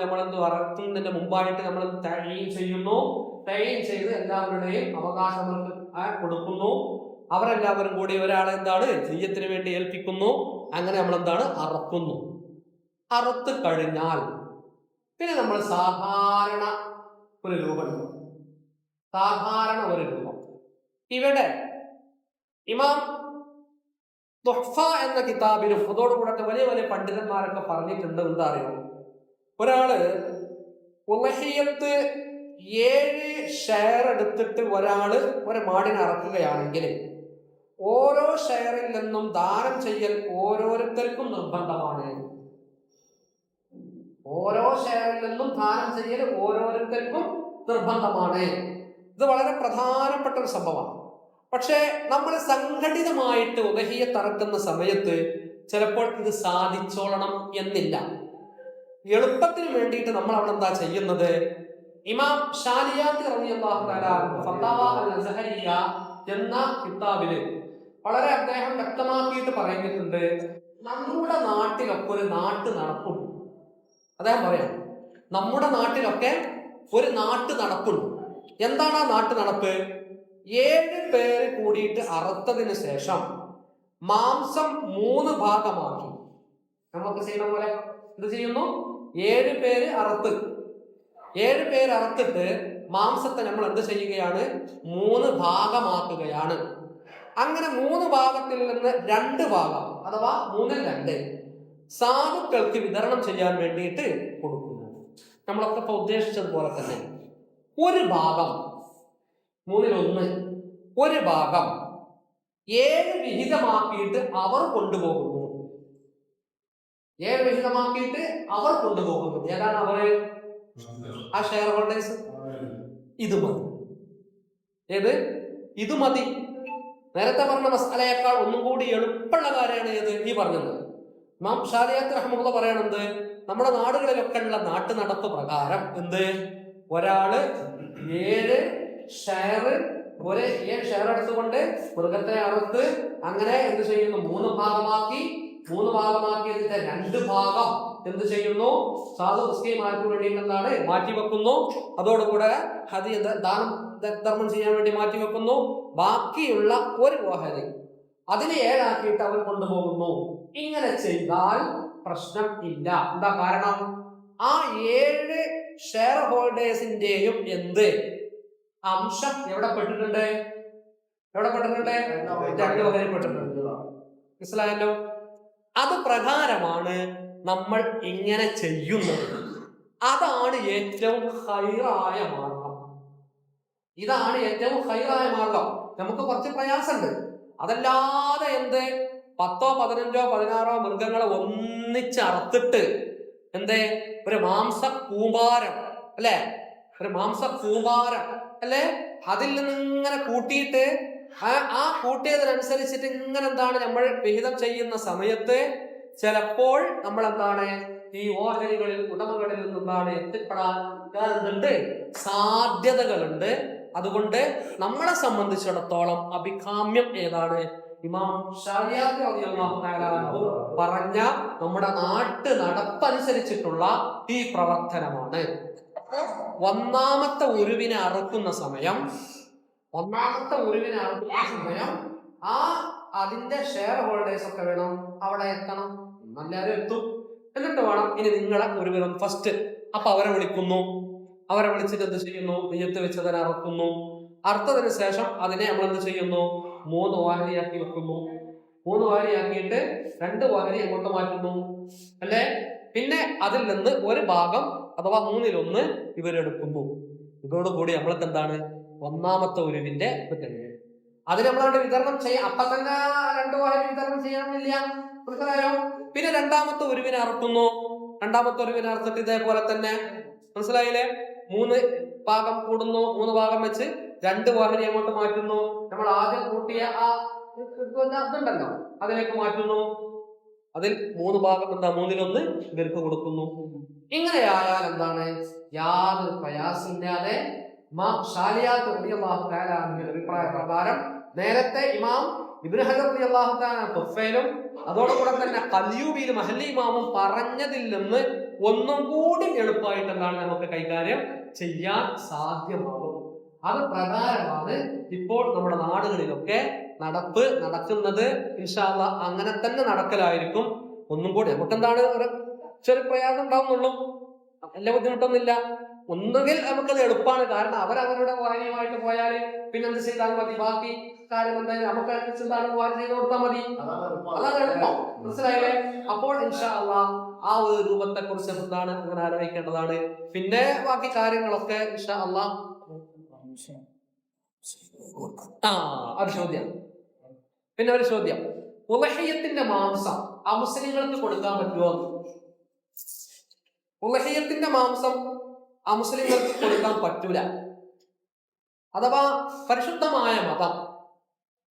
നമ്മൾ എന്ത് അറക്കുന്നതിന്റെ മുമ്പായിട്ട് നമ്മൾ തഈൻ ചെയ്യുന്നു. തഈൻ ചെയ്ത് എല്ലാവരുടെയും അവകാശങ്ങൾക്ക് കൊടുക്കുന്നു. അവരെല്ലാവരും കൂടി ഒരാളെ എന്താണ് ജിയ്യത്തിന് വേണ്ടി ഏൽപ്പിക്കുന്നു. അങ്ങനെ നമ്മൾ എന്താണ് അറക്കുന്നു. അറുത്ത് കഴിഞ്ഞാൽ പിന്നെ നമ്മൾ സാധാരണ ഒരു രൂപം, ഇവിടെ ഇമാം തുഹ്ഫ എന്ന കിതാബിലും അതോടുകൂടെ വലിയ വലിയ പണ്ഡിതന്മാരൊക്കെ പറഞ്ഞിട്ടുണ്ട്. എന്താ അറിയോ, ഒരാള് ഉളഹിയത്ത് 7 ഷെയർ എടുത്തിട്ട് ഒരാള് ഒരു മാടിനെ അറക്കുകയാണെങ്കിൽ ഓരോ ഷെയറിൽ നിന്നും ദാനം ചെയ്യൽ ഓരോരുത്തർക്കും നിർബന്ധമാണ്. ഇത് വളരെ പ്രധാനപ്പെട്ട ഒരു സംഭവമാണ്. പക്ഷേ നമ്മൾ സംഘടിതമായിട്ട് ഉദഹിയത്ത് അറക്കുന്ന സമയത്ത് ചിലപ്പോൾ ഇത് സാധിച്ചോളണം എന്നില്ല. എളുപ്പത്തിന് വേണ്ടിയിട്ട് നമ്മൾ അവിടെ എന്താ ചെയ്യുന്നത്, ഇമാം ഷാലിയാത്തി റളിയല്ലാഹു തആല ഫത്താവ അൽ-അസ്ഹരിയ എന്ന കിതാബില് വളരെ അദ്ദേഹം വ്യക്തമാക്കിയിട്ട് പറയുന്നുണ്ട്, നമ്മുടെ നാട്ടിലൊക്കെ ഒരു നാട്ടു നടപ്പുണ്ട്. അദ്ദേഹം പറയാം, നമ്മുടെ നാട്ടിലൊക്കെ ഒരു നാട്ടു നടപ്പുണ്ട്. എന്താണ് ആ നാട്ടു നടപ്പ്? 7 പേര് കൂടിയിട്ട് അറുത്തതിന് ശേഷം മാംസം 3 ഭാഗമാക്കി. നമുക്ക് ചെയ്യുന്ന പോലെ എന്ത് ചെയ്യുന്നു, 7 പേര് അറുത്തിട്ട് മാംസത്തെ നമ്മൾ എന്ത് ചെയ്യുകയാണ്, 3 ഭാഗമാക്കുകയാണ്. അങ്ങനെ 3 ഭാഗത്തിൽ നിന്ന് 2 ഭാഗം അഥവാ 3-2 സാധുക്കൾക്ക് വിതരണം ചെയ്യാൻ വേണ്ടിയിട്ട് കൊടുക്കുന്നു. നമ്മളൊക്കെ ഇപ്പൊ ഉദ്ദേശിച്ചതുപോലെ തന്നെ ഒരു ഭാഗം 3-1 ഒരു ഭാഗം 7 വിഹിതമാക്കിയിട്ട് അവർ കൊണ്ടുപോകുന്നു. ഏതാണ് അവര്? ആ ഷെയർ ഹോൾഡേഴ്സ്. ഇത് മതി. നേരത്തെ പറഞ്ഞ മസാലയേക്കാൾ ഒന്നും കൂടി എളുപ്പമുള്ള കാര്യമാണ് ഏത് ഈ പറഞ്ഞത്. ഇമാം ഷാലിയാത്ത് റഹ്മത്തുള്ളാഹി പറയണത്, നമ്മുടെ നാടുകളിലൊക്കെ ഉള്ള നാട്ടു നടപ്പ് പ്രകാരം ഒരാള് 7 ഷെയർ എടുത്തുകൊണ്ട് മൃഗത്തെ അറുത്ത് അങ്ങനെ എന്ത് ചെയ്യുന്നു, 3 ഭാഗമാക്കി ഇതിന്റെ 2 ഭാഗം എന്ത് ചെയ്യുന്നു, സാധു മുസ്ലിമാർക്ക് വേണ്ടിയിട്ട് എന്താണ് മാറ്റിവെക്കുന്നു. അതോടുകൂടെ ധർമ്മം ചെയ്യാൻ വേണ്ടി മാറ്റിവെക്കുന്നു. ബാക്കിയുള്ള ഒരു ഓഹരി അതിനെ 7 ആക്കിയിട്ട് അവർ കൊണ്ടുപോകുന്നു. ഇങ്ങനെ ചെയ്താൽ പ്രശ്നം ഇല്ല. എന്താ കാരണം? ആ 7 ഷെയർ ഹോൾഡേഴ്സിന്റെയും അംശം എവിടെ പെട്ടിട്ടുണ്ട്? 2 ഓഹരി പെട്ടിട്ടുണ്ട്. മനസ്സിലായല്ലോ? അത് പ്രകാരമാണ് നമ്മൾ ഇങ്ങനെ ചെയ്യുന്നത്. അതാണ് ഏറ്റവും ഹൈറായ മാർഗം. നമുക്ക് കുറച്ച് പ്രയാസമുണ്ട്. അതല്ലാതെ 10, 15, 16 മൃഗങ്ങളെ ഒന്നിച്ചറുത്തിട്ട് എന്തേ? ഒരു മാംസ കൂമ്പാരം അല്ലെ, ഒരു മാംസ കൂമ്പാരം അല്ലെ, അതിൽ നിന്ന് ഇങ്ങനെ കൂട്ടിയിട്ട് ആ കൂട്ടിയതിനനുസരിച്ചിട്ട് ഇങ്ങനെ എന്താണ് നമ്മൾ വിഹിതം ചെയ്യുന്ന സമയത്ത് ചിലപ്പോൾ നമ്മൾ എന്താണ് ഈ ഓഹരികളിൽ ഉടമകളിൽ നിന്നാണ് എത്തിപ്പെടാൻ സാധ്യതകളുണ്ട്. അതുകൊണ്ട് നമ്മളെ സംബന്ധിച്ചിടത്തോളം അഭികാമ്യം ഏതാണ്? ഇമാം ശാഫിഈ റളിയല്ലാഹു തആല അൻഹു പറഞ്ഞ നമ്മുടെ നാട്ടു നടപ്പനുസരിച്ചിട്ടുള്ള ഈ പ്രവർത്തനമാണ്. ഒന്നാമത്തെ ഉരുവിനെ അറുക്കുന്ന സമയം അതിന്റെ ഷെയർ ഹോൾഡേഴ്സ് ഒക്കെ വേണം അവിടെ എത്തണം. എല്ലാവരും എത്തും. എന്നിട്ട് വേണം ഇനി നിങ്ങളെ ഉരുവിനം ഫസ്റ്റ്. അപ്പൊ അവരെ വിളിക്കുന്നു. അവരെ വിളിച്ചിട്ട് എന്ത് ചെയ്യുന്നു? നെയ്യത്ത് വെച്ചതിനെ അറുക്കുന്നു. അറുത്തതിന് ശേഷം അതിനെ നമ്മൾ എന്ത് ചെയ്യുന്നു? 3 വാഹരിയാക്കി വെക്കുന്നു. 3 വാഹരിയാക്കിയിട്ട് 2 വാഹരി എങ്ങോട്ട് മാറ്റുന്നു അല്ലെ? പിന്നെ അതിൽ നിന്ന് ഒരു ഭാഗം അഥവാ 1/3 ഇവരെടുക്കുന്നു. ഇതോടുകൂടി നമ്മൾക്ക് എന്താണ്? ഒന്നാമത്തെ ഉരുവിന്റെ അതിന് നമ്മളവിടെ വിതരണം ചെയ്യാം. അപ്പൊ തന്നെ 2 വാഹരി വിതരണം ചെയ്യണമെന്നില്ല, മനസ്സിലായോ? പിന്നെ രണ്ടാമത്തെ ഉരുവിനെ അറുക്കുന്നു. രണ്ടാമത്തെ ഉരുവിനെ അറുത്തിട്ട് ഇതേപോലെ തന്നെ, മനസ്സിലായില്ലേ? 3 ഭാഗം കൂടുന്നു. 3 ഭാഗം വെച്ച് 2 വാഹരി അങ്ങോട്ട് മാറ്റുന്നു. നമ്മൾ ആദ്യം കൂട്ടിയ ആ അതുണ്ടല്ലോ അതിലേക്ക് മാറ്റുന്നു. അതിൽ 3 ഭാഗം എന്താ? 1/3 ഇവർക്ക് കൊടുക്കുന്നു. ഇങ്ങനെയായാൽ എന്താണ്? യാതൊരു പ്രയാസമില്ലാതെ അഭിപ്രായ പ്രകാരം നേരത്തെ ഇമാം ഇബ്നു ഹജർ റളിയല്ലാഹു തആല തുഫയിലും അതോടൊപ്പം തന്നെ ഖൽയൂബിയിലും അഹ്ലി ഇമാമും പറഞ്ഞതിൽ നിന്ന് ഒന്നും കൂടി എളുപ്പമായിട്ട് എന്താണ് നമുക്ക് കൈകാര്യം ചെയ്യാൻ സാധ്യമാകും. അത് പ്രകാരമാണ് ഇപ്പോൾ നമ്മുടെ നാടുകളിലൊക്കെ നടക്കുന്നത്. ഇൻഷാ അല്ലാഹ് അങ്ങനെ തന്നെ നടക്കലായിരിക്കും. ഒന്നും കൂടി നമുക്ക് എന്താണ് ഒരു ചെറിയ പ്രയാസം ഉണ്ടാവുന്നുള്ളൂ, എല്ലാ ബുദ്ധിമുട്ടൊന്നുമില്ല. ഒന്നുകിൽ നമുക്കത് എളുപ്പമാണ്, കാരണം അവരവരുടെ വായനയുമായിട്ട് പോയാൽ പിന്നെ എന്ത് ചെയ്താൽ മതി, ബാക്കി കാര്യം എന്തായാലും നമുക്ക് എന്താണ് വായന ചെയ്ത് കൊടുത്താൽ മതി. അതാണ് എളുപ്പം, മനസ്സിലായില്ലേ? അപ്പോൾ ഇൻഷാ അല്ലാഹ് ആ ഒരു രൂപത്തെ കുറിച്ച് എന്താണ് അങ്ങനെ ആലോചിക്കേണ്ടതാണ്. പിന്നെ ബാക്കി കാര്യങ്ങളൊക്കെ ഇൻഷാ അല്ലാഹ് ഒരു ചോദ്യം. പിന്നെ ഒരു ചോദ്യം, ഉളഹിയത്തിന്റെ മാംസം അമുസ്ലിങ്ങൾക്ക് കൊടുക്കാൻ പറ്റുമോ? ഉളഹിയത്തിന്റെ മാംസം അമുസ്ലിങ്ങൾക്ക് കൊടുക്കാൻ പറ്റൂല. അഥവാ പരിശുദ്ധമായ മതം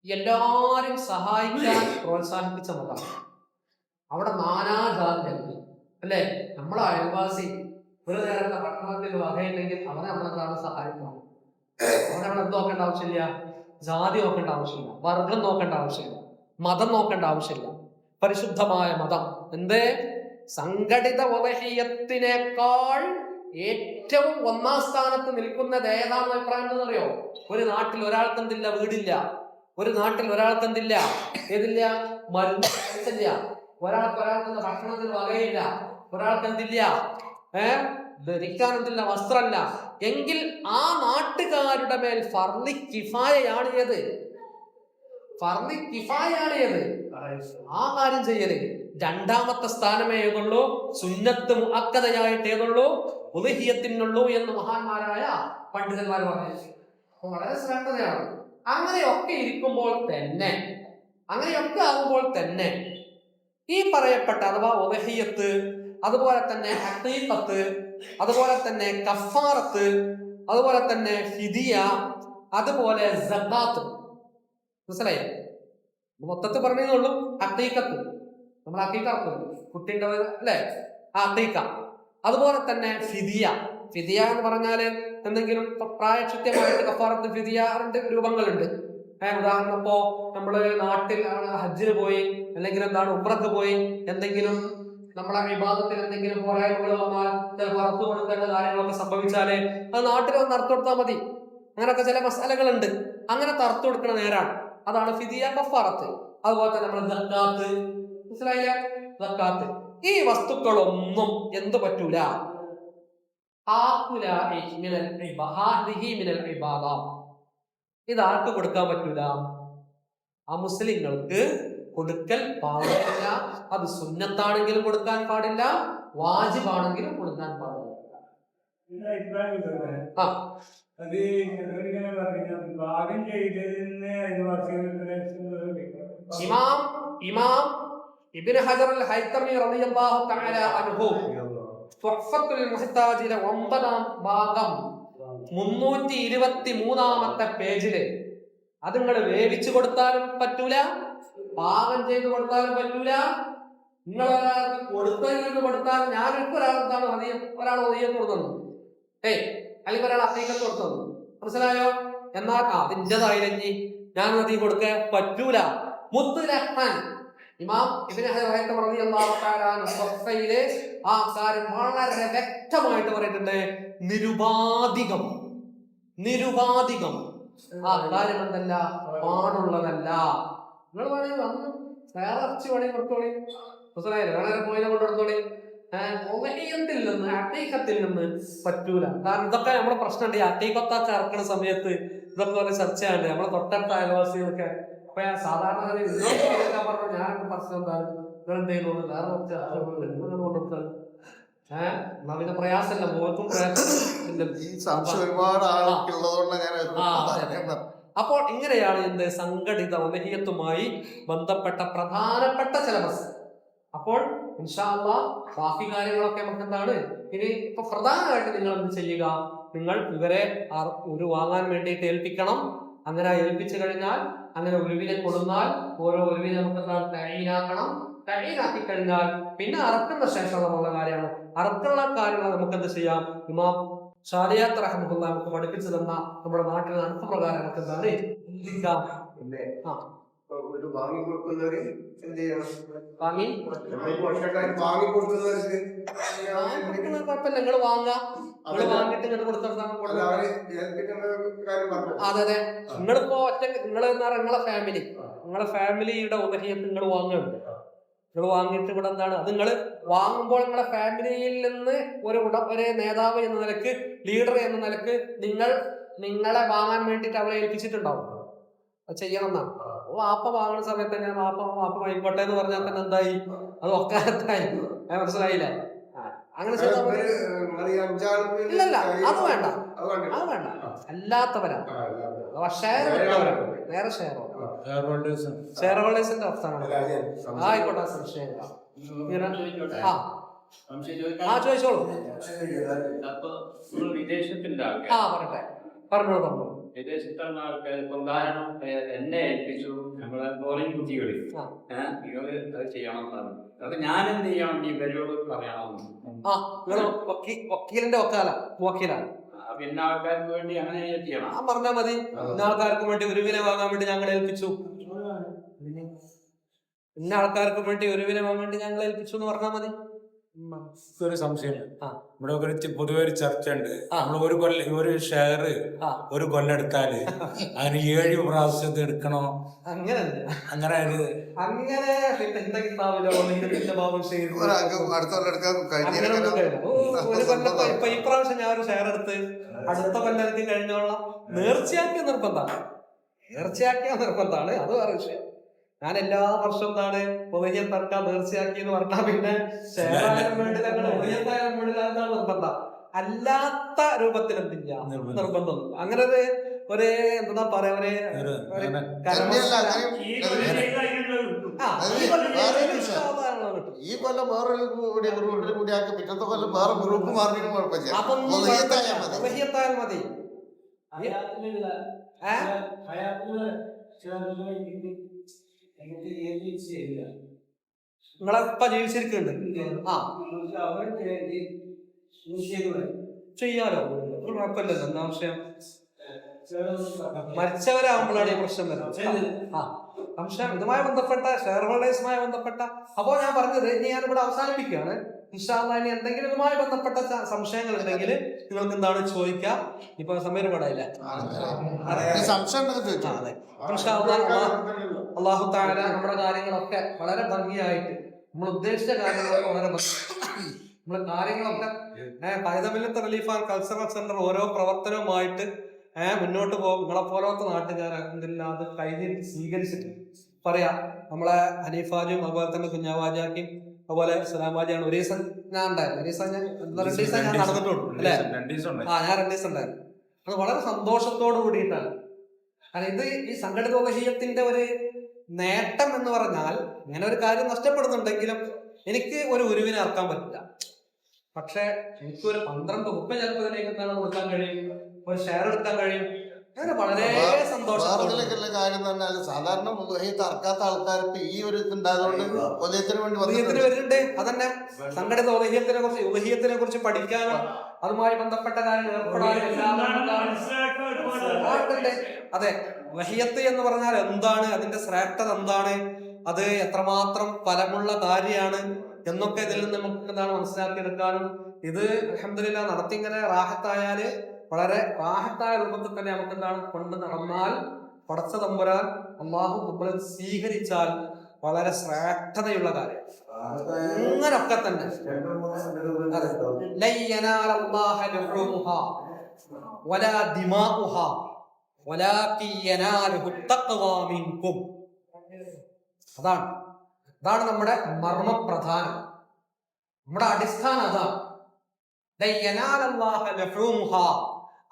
എല്ലാരും സഹായിക്കാൻ പ്രോത്സാഹിപ്പിച്ച മതം. അവിടെ നാനാജാതികൾ അല്ലെ, നമ്മളെ അയൽവാസി ഒരു നേരത്തെ ഭക്ഷണത്തിൽ വകയില്ലെങ്കിൽ അവനെ നമ്മളെന്താണ് സഹായിക്കണം. അവനെ നമ്മൾ എന്ത് നോക്കേണ്ട ആവശ്യമില്ല, ജാതി നോക്കേണ്ട ആവശ്യമില്ല, വർഗം നോക്കേണ്ട ആവശ്യമില്ല, മതം നോക്കേണ്ട ആവശ്യമില്ല. പരിശുദ്ധമായ മതം എന്തേ? സംഘടിത ഉളഹിയത്തിനേക്കാൾ ഏറ്റവും 1ാം സ്ഥാനത്ത് നിൽക്കുന്നത് ഏതാണെന്ന് അഭിപ്രായം എന്താണെന്നറിയോ? ഒരു നാട്ടിൽ ഒരാൾക്ക് എന്തില്ല? വീടില്ല. ഒരു നാട്ടിൽ ഒരാൾക്ക് എന്തില്ല? ഏതില്ല? മരുന്നില്ല. ഒരാൾക്ക് ഭക്ഷണത്തിന് വകയില്ല. ഒരാൾക്ക് എന്തില്ല? ധരിക്കാൻ എന്തില്ല? വസ്ത്രമല്ല. എങ്കിൽ ആ നാട്ടുകാരുടെ മേൽ ഫർളി കിഫായയാണ് ഏത്? ഫർളി കിഫായയാണ് ഏത്? ആ കാര്യം ചെയ്യല്. 2ാമത്തെ സ്ഥാനമേ ഏതുള്ളൂ? സുന്നത്ത് മുഅക്കദയായിട്ട് ഏതുള്ളൂ? ഉളുഹിയത്തിനുള്ളൂ എന്ന് മഹാന്മാരായ പണ്ഡിതന്മാർ പറഞ്ഞു. വളരെ ശ്രേഷ്ഠതയാണ്. അങ്ങനെയൊക്കെ ആകുമ്പോൾ തന്നെ ഈ പറയപ്പെട്ട അഥവാ ഉളുഹിയത്ത്, അതുപോലെ തന്നെ ഹഖീഖത്ത്, അതുപോലെ തന്നെ കഫാറത്ത്, അതുപോലെ തന്നെ ഫിദിയ, അതുപോലെ സകാത്ത്, മനസ്സിലായോ? മൊത്തത്തിൽ പറഞ്ഞുള്ളൂ. ഹഖീഖത്ത് നമ്മൾ ഹഖീഖത്ത് കുട്ടിന്റെ അല്ലെ, ഹഖീഖ. അതുപോലെ തന്നെ ഫിദിയ എന്ന് പറഞ്ഞാല് എന്തെങ്കിലും പ്രായശ്ചിത്യമായിട്ട് കഫാറത്ത് ഫിദിയ 2 രൂപങ്ങളുണ്ട്. ഉദാഹരണം, ഇപ്പോ നമ്മള് നാട്ടിൽ ഹജ്ജിന് പോയി അല്ലെങ്കിൽ എന്താണ് ഉംറക്ക് പോയി എന്തെങ്കിലും നമ്മളെ വിഭാഗത്തിൽ എന്തെങ്കിലും പോരായ്മകൾ വന്നാൽ ചിലപ്പോൾ അറുത്തു കൊടുക്കേണ്ട കാര്യങ്ങളൊക്കെ സംഭവിച്ചാല് അത് നാട്ടിൽ വന്ന് അറുത്തു കൊടുത്താൽ മതി. അങ്ങനെയൊക്കെ ചില മസാലകളുണ്ട്. അങ്ങനെ അറുത്തു കൊടുക്കുന്ന നേരാണ്. അതാണ് ഫിദിയ, കഫാറത്ത്. അതുപോലെ തന്നെ നമ്മൾ സക്കാത്ത്, മനസ്സിലായില്ല? സക്കാത്ത്. ഈ വസ്തുക്കളൊന്നും എന്ത് പറ്റൂല? ഇതാർക്ക് കൊടുക്കാൻ പറ്റൂല? ആ മുസ്ലിങ്ങൾക്ക് കൊടുക്കൽ പാടില്ല. അത് സുന്നത്താണെങ്കിലും കൊടുക്കാൻ പാടില്ല, വാജിബാണെങ്കിലും കൊടുക്കാൻ പാടില്ല. ഇമാം ഇബ്നു ഹജർ അൽ ഹൈതമി റളിയല്ലാഹു തആല അൻഹു തുഹ്ഫത്തുൽ മുഹ്താജിലെ 9-ാം ഭാഗം 323-ാമത്തെ പേജില് അത് നിങ്ങൾ വേവിച്ചു കൊടുത്താലും പറ്റൂല, പാകം ചെയ്ത് കൊടുത്താലും പറ്റൂല. നിങ്ങൾ ഒരാൾക്ക് കൊടുത്തതിൽ കൊടുത്താൽ ഞാനൊക്കെ ഒരാളെന്താണ് ഒരാൾ ഒയ്യത്ത് കൊടുത്തത്, അല്ലെങ്കിൽ ഒരാൾ അസീകത്ത് കൊടുത്തത്, മനസ്സിലായോ? എന്നാൽ അതിൻ്റെതായില്ലെങ്കിൽ ഞാൻ നദി കൊടുക്കാൻ പറ്റൂല. മുത്തുലഹ്മാൻ ഇമാം ഇബ്നു ഹജർ റളിയല്ലാഹു തആല സ്വഹീഹിലെ ആ കാര്യം വളരെ വ്യക്തമായിട്ട് പറഞ്ഞിട്ടുണ്ട്. നിരുപാധികം ആ കാര്യം എന്തല്ല, പാടുള്ളതല്ല. നിങ്ങൾ വേണമെങ്കിൽ വന്ന് വേറെച്ചി വേണമെങ്കിൽ കൊടുത്തോളി, മനസ്സിലായില്ലേ? വേണമെങ്കിൽ പോയിനെ കൊണ്ട് കൊടുത്തോളി. അത്തീക്കത്തിൽ നിന്ന് പറ്റൂല. കാരണം ഇതൊക്കെ നമ്മുടെ പ്രശ്നമുണ്ട്. ഈ അത്തീക്കത്തൊക്കെ ഇറക്കുന്ന സമയത്ത് ഇതൊക്കെ പോലെ ചർച്ചയുണ്ട് നമ്മളെ തൊട്ടടുത്ത അയൽവാസികൾക്ക്. അപ്പൊ ഞാൻ സാധാരണ പറഞ്ഞു ഞാനൊക്കെ പ്രശ്നം എന്താണ് നിങ്ങളെന്തെങ്കിലും വേറെ കൊണ്ടുകൊടുത്താൽ പിന്നെ പ്രയാസമല്ല, മോർക്കും അപ്പോൾ ഇങ്ങനെയാണ് എന്ത് സംഘടിത ഉലഹിയത്തുമായി ബന്ധപ്പെട്ട പ്രധാനപ്പെട്ട സിലബസ്. അപ്പോൾ ഇൻഷാ അല്ലാഹ് ബാക്കി കാര്യങ്ങളൊക്കെ നമുക്ക് എന്താണ് ഇനി ഇപ്പൊ പ്രധാനമായിട്ട് നിങ്ങൾ എന്ത് ചെയ്യുക, നിങ്ങൾ ഇവരെ ഒരു വാങ്ങാൻ വേണ്ടിയിട്ട് ഏൽപ്പിക്കണം. അങ്ങനെ ഏൽപ്പിച്ചു കഴിഞ്ഞാൽ, അങ്ങനെ ഉരുവിനെ കൊടുന്നാൽ ഓരോ ഉരുവിനെ നമുക്ക് എന്താണ് തഴീനാക്കണം. തഴീനാക്കി കഴിഞ്ഞാൽ പിന്നെ അറക്കുന്ന ശേഷമുള്ള കാര്യമാണ്. അറക്കുന്ന കാര്യങ്ങൾ നമുക്ക് എന്ത് ചെയ്യാം, ഇമാം ഷാരിയാത്ത് റഹ്മത്തുള്ളാഹി നമുക്ക് പഠിപ്പിച്ചു തന്ന നമ്മുടെ നാട്ടിലെ നടപ്പ് പ്രകാരം നമുക്ക് എന്താണ് കുഴപ്പമില്ല, നിങ്ങൾ വാങ്ങാ, നിങ്ങൾ വാങ്ങിട്ട് ഇങ്ങോട്ട് കൊടുത്താൽ അതെ. നിങ്ങളിപ്പോ ഒറ്റ നിങ്ങൾ നിങ്ങളെ ഫാമിലിയുടെ ഉദഹിയത്ത് നിങ്ങൾ വാങ്ങുന്നുണ്ട്. നിങ്ങൾ വാങ്ങിയിട്ട് ഇവിടെ എന്താണ് അത് നിങ്ങൾ വാങ്ങുമ്പോൾ നിങ്ങളെ ഫാമിലിയിൽ നിന്ന് ഒരു നേതാവ് എന്ന നിലക്ക്, ലീഡർ എന്ന നിലക്ക് നിങ്ങളെ വാങ്ങാൻ വേണ്ടിയിട്ട് അവരെ ഏൽപ്പിച്ചിട്ടുണ്ടാവും. അത് ചെയ്യണം എന്നാണ്. വാപ്പ വാങ്ങുന്ന സമയത്ത് തന്നെ വാപ്പ വാങ്ങിക്കോട്ടെ എന്ന് പറഞ്ഞാൽ തന്നെ എന്തായി, അത് ഒക്കാലത്തായി. മനസ്സിലായില്ലേ? അങ്ങനെ ചെയ്താൽ മതി. ഇല്ലല്ല, അത് വേണ്ട. അല്ലാത്തവരാണ് ഷെയർ കിട്ടുന്നവരാണ്. നേരെ ഷെയർ ഹോൾഡേഴ്സിന്റെ അവസ്ഥാനാണ്. ആയിക്കോട്ടെ, സംശയം ചോദിച്ചോളൂ. പറയട്ടെ, പറഞ്ഞോളൂ. വിദേശത്തുള്ള ആൾക്കാർ ഉദാഹരണം എന്നെ ഏൽപ്പിച്ചു നമ്മളെ പോളിംഗ് കുട്ടികളിൽ അത് ചെയ്യണം. അത് ഞാൻ എന്ത് ചെയ്യണം, ഇവരോട് പറയണം. വക്കീലിന്റെ വക്കീലാണ്. പിന്നെ ആൾക്കാർക്ക് വേണ്ടി അങ്ങനെ ചെയ്യണം. പറഞ്ഞാൽ മതി. ഇന്ന ആൾക്കാർക്ക് വേണ്ടി ഒരു വില വാങ്ങാൻ വേണ്ടി ഞങ്ങൾ ഏൽപ്പിച്ചു, ഇന്ന ആൾക്കാർക്ക് വേണ്ടി ഒരു വില വാങ്ങാൻ വേണ്ടി ഞങ്ങൾ ഏൽപ്പിച്ചു എന്ന് പറഞ്ഞാൽ മതി. ഒരു സംശയം, ഇവിടെ പൊതുവെ ഒരു ചർച്ച ഉണ്ട്. നമ്മൾ ഒരു ഷെയർ ഒരു കൊല്ലം എടുത്താല് അതിന് 7 പ്രാവശ്യത്തെ എടുക്കണോ? അങ്ങനെ ഇപ്പൊ ഈ പ്രാവശ്യം ഞാൻ ഒരു ഷെയർ എടുത്ത് അടുത്ത കൊല്ലത്തിൽ കഴിഞ്ഞോളാം നേർച്ചയാക്കിയ നിർബന്ധമാണ്. അത് വേറെ വിഷയം. ഞാൻ എല്ലാ വർഷവും എന്താണ് ഉദയം തർക്കം നേർച്ചയാക്കി എന്ന് പറഞ്ഞാൽ പിന്നെ ഷെയറായാലും വേണ്ടില്ല, ഉദയത്തായാലും വേണ്ടില്ല, എന്താണ് നിർബന്ധം. അല്ലാത്ത രൂപത്തിൽ എന്തില്ല നിർബന്ധമൊന്നും. അങ്ങനെ ഒരു എന്താ പറയാ, ഈ കൊല്ലം വേറൊരു കൂടിയാക്കി പിറ്റത്തെ കൊല്ലം വേറെ ഗ്രൂപ്പ് മാറിയും കുഴപ്പമില്ല, മതി. നിങ്ങളെപ്പ ജീവിച്ചിരിക്കുന്നുണ്ട് ചെയ്യാലോ, കുഴപ്പമില്ലല്ലോ. എന്താ വിഷയം? മരിച്ചവരാകുമ്പോഴാണ് ഈ പ്രശ്നം വരുന്നത്. സംശയം ഇതുമായി ബന്ധപ്പെട്ട ഷെയർ ഹോൾഡേഴ്സുമായി ബന്ധപ്പെട്ട. അപ്പോൾ ഞാൻ പറഞ്ഞത് ഇനി ഞാനിവിടെ അവസാനിപ്പിക്കുകയാണ്. ഇൻഷാ അല്ലാഹ് ഇനി എന്തെങ്കിലും ഇതുമായി ബന്ധപ്പെട്ട സംശയങ്ങൾ ഉണ്ടെങ്കിൽ നിങ്ങൾക്ക് എന്താണ് ചോദിക്കാം. ഇപ്പൊ സമയം പാടായില്ല, അല്ലാഹു തആല നമ്മുടെ കാര്യങ്ങളൊക്കെ വളരെ ഭംഗിയായിട്ട്, നമ്മൾ ഉദ്ദേശിച്ച കാര്യങ്ങളൊക്കെ വളരെ നമ്മളെ കാര്യങ്ങളൊക്കെ ഖൈദമില്ലത്ത് റിലീഫ് കൾച്ചറൽ സെന്റർ ഓരോ പ്രവർത്തനവുമായിട്ട് മുന്നോട്ട് പോകും. നിങ്ങളെ പോലത്തെ നാട്ടുകാർ അത് കഴിഞ്ഞ് സ്വീകരിച്ചിട്ട് പറയാം. നമ്മളെ ഹനീഫാജിയും അതുപോലെ തന്നെ കുഞ്ഞാവാജാക്കിയും അതുപോലെ സലാമാജിയാണ്. ഒരു ദിവസം ഞാൻ ഉണ്ടായിരുന്നു, 2 ദിവസം ഞാൻ നടന്നിട്ടുണ്ട് അല്ലെ? ഞാൻ 2 ദിവസം ഉണ്ടായിരുന്നു. അത് വളരെ സന്തോഷത്തോട് കൂടിയിട്ടാണ്. കാരണം ഇത് ഈ സംഘടിത ഉലഹിയത്തിന്റെ ഒരു നേട്ടം എന്ന് പറഞ്ഞാൽ, ഇങ്ങനെ ഒരു കാര്യം നഷ്ടപ്പെടുന്നുണ്ടെങ്കിലും എനിക്ക് ഒരു ഉരുവിനെ ഇറക്കാൻ പറ്റില്ല. പക്ഷെ എനിക്കൊരു 12 ഉറുപ്പിക ചിലപ്പോൾ ഇതിലേക്ക് എന്താണ് കൊടുക്കാൻ കഴിയും, ഒരു ഷെയർ എടുക്കാൻ കഴിയും. അങ്ങനെ വളരെ സന്തോഷം. വേറെന്തെങ്കിലുള്ള കാര്യം പറഞ്ഞാൽ സാധാരണ തറക്കാത്ത ആൾക്കാർക്ക് ഈ ഒരു ഇതുണ്ടായതുകൊണ്ട് ഉദയത്തിന് വേണ്ടി വരുന്നുണ്ട്. അതന്നെ സംഘടിത ഉദയത്തിനെ കുറിച്ച് പഠിക്കാനും അതുമായി ബന്ധപ്പെട്ട കാര്യങ്ങൾ ഏർപ്പെടാനും അതെ. വഹിയത്ത് എന്ന് പറഞ്ഞാൽ എന്താണ്, അതിന്റെ ശ്രേഷ്ഠത എന്താണ്, അത് എത്രമാത്രം ഫലമുള്ള കാര്യമാണ് എന്നൊക്കെ ഇതിൽ നിന്ന് നമുക്ക് എന്താണ് മനസ്സിലാക്കിയെടുക്കാനും, ഇത് അൽഹംദുലില്ലാഹ് നടത്തി ഇങ്ങനെ റാഹത്തായാല് വളരെ റാഹത്തായ രൂപത്തിൽ തന്നെ നമുക്ക് എന്താണ് കൊണ്ട് നടന്നാൽ പടച്ച തമ്പുരാൻ അല്ലാഹു നമ്മൾ സ്വീകരിച്ചാൽ വളരെ ശ്രേഷ്ഠതയുള്ള കാര്യം. അങ്ങനൊക്കെ തന്നെ അതാണ് നമ്മുടെ മർമ്മപ്രധാനം, നമ്മുടെ അടിസ്ഥാനം അതാണ്.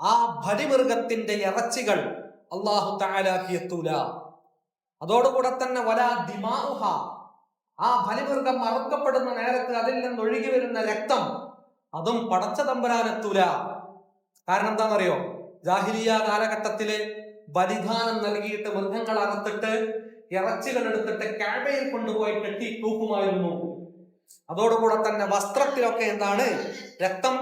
ആ ബലിമൃഗത്തിന്റെ ഇറച്ചികൾ അല്ലാഹു തആലാക്ക് എത്തൂല. അതോടുകൂടെ തന്നെ വലാ ദിമാഉഹ, ആ ബലിമൃഗം അറുക്കപ്പെടുന്ന നേരത്ത് അതിൽ നിന്ന് ഒഴുകി വരുന്ന രക്തം അതും പടച്ച തമ്പുരാനെത്തൂല. കാരണം എന്താണെന്നറിയോ, ജാഹിലിയ കാലഘട്ടത്തില് ബലിദാനം നൽകിയിട്ട് മൃഗങ്ങൾ അറുത്തിട്ട് ഇറച്ചികൾ എടുത്തിട്ട് കഅബയിൽ കൊണ്ടുപോയി കെട്ടി തൂക്കുമായിരുന്നു. അതോടുകൂടെ തന്നെ വസ്ത്രത്തിലൊക്കെ എന്താണ് രക്തം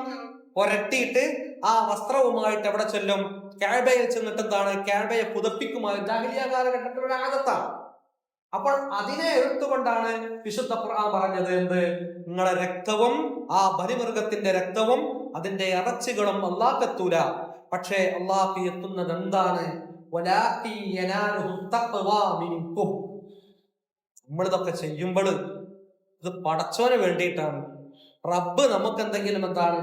പുരട്ടിയിട്ട് ആ വസ്ത്രവുമായിട്ട് എവിടെ ചെല്ലും, കഅബയിൽ ചെന്നിട്ട് എന്താണ് കഅബയെ പുതപ്പിക്കുമായിരുന്നു. ജാഹിലിയ കാലഘട്ടത്തിലുള്ള ആദത്താണ്. അപ്പോൾ അതിനെ എടുത്തുകൊണ്ടാണ് വിശുദ്ധ ഖുർആൻ പറഞ്ഞത് എന്ത്, നിങ്ങളെ രക്തവും ആ ബലിമൃഗത്തിന്റെ രക്തവും അതിന്റെ ഇറച്ചികളും അല്ലാഹ്ക്കെത്തൂല. പക്ഷേ അല്ലാഹ് എത്തുന്നത് എന്താണ്, നമ്മളിതൊക്കെ ചെയ്യുമ്പോൾ ഇത് പടച്ചോന് വേണ്ടിയിട്ടാണ്. റബ്ബ് നമുക്ക് എന്തെങ്കിലും എന്താണ്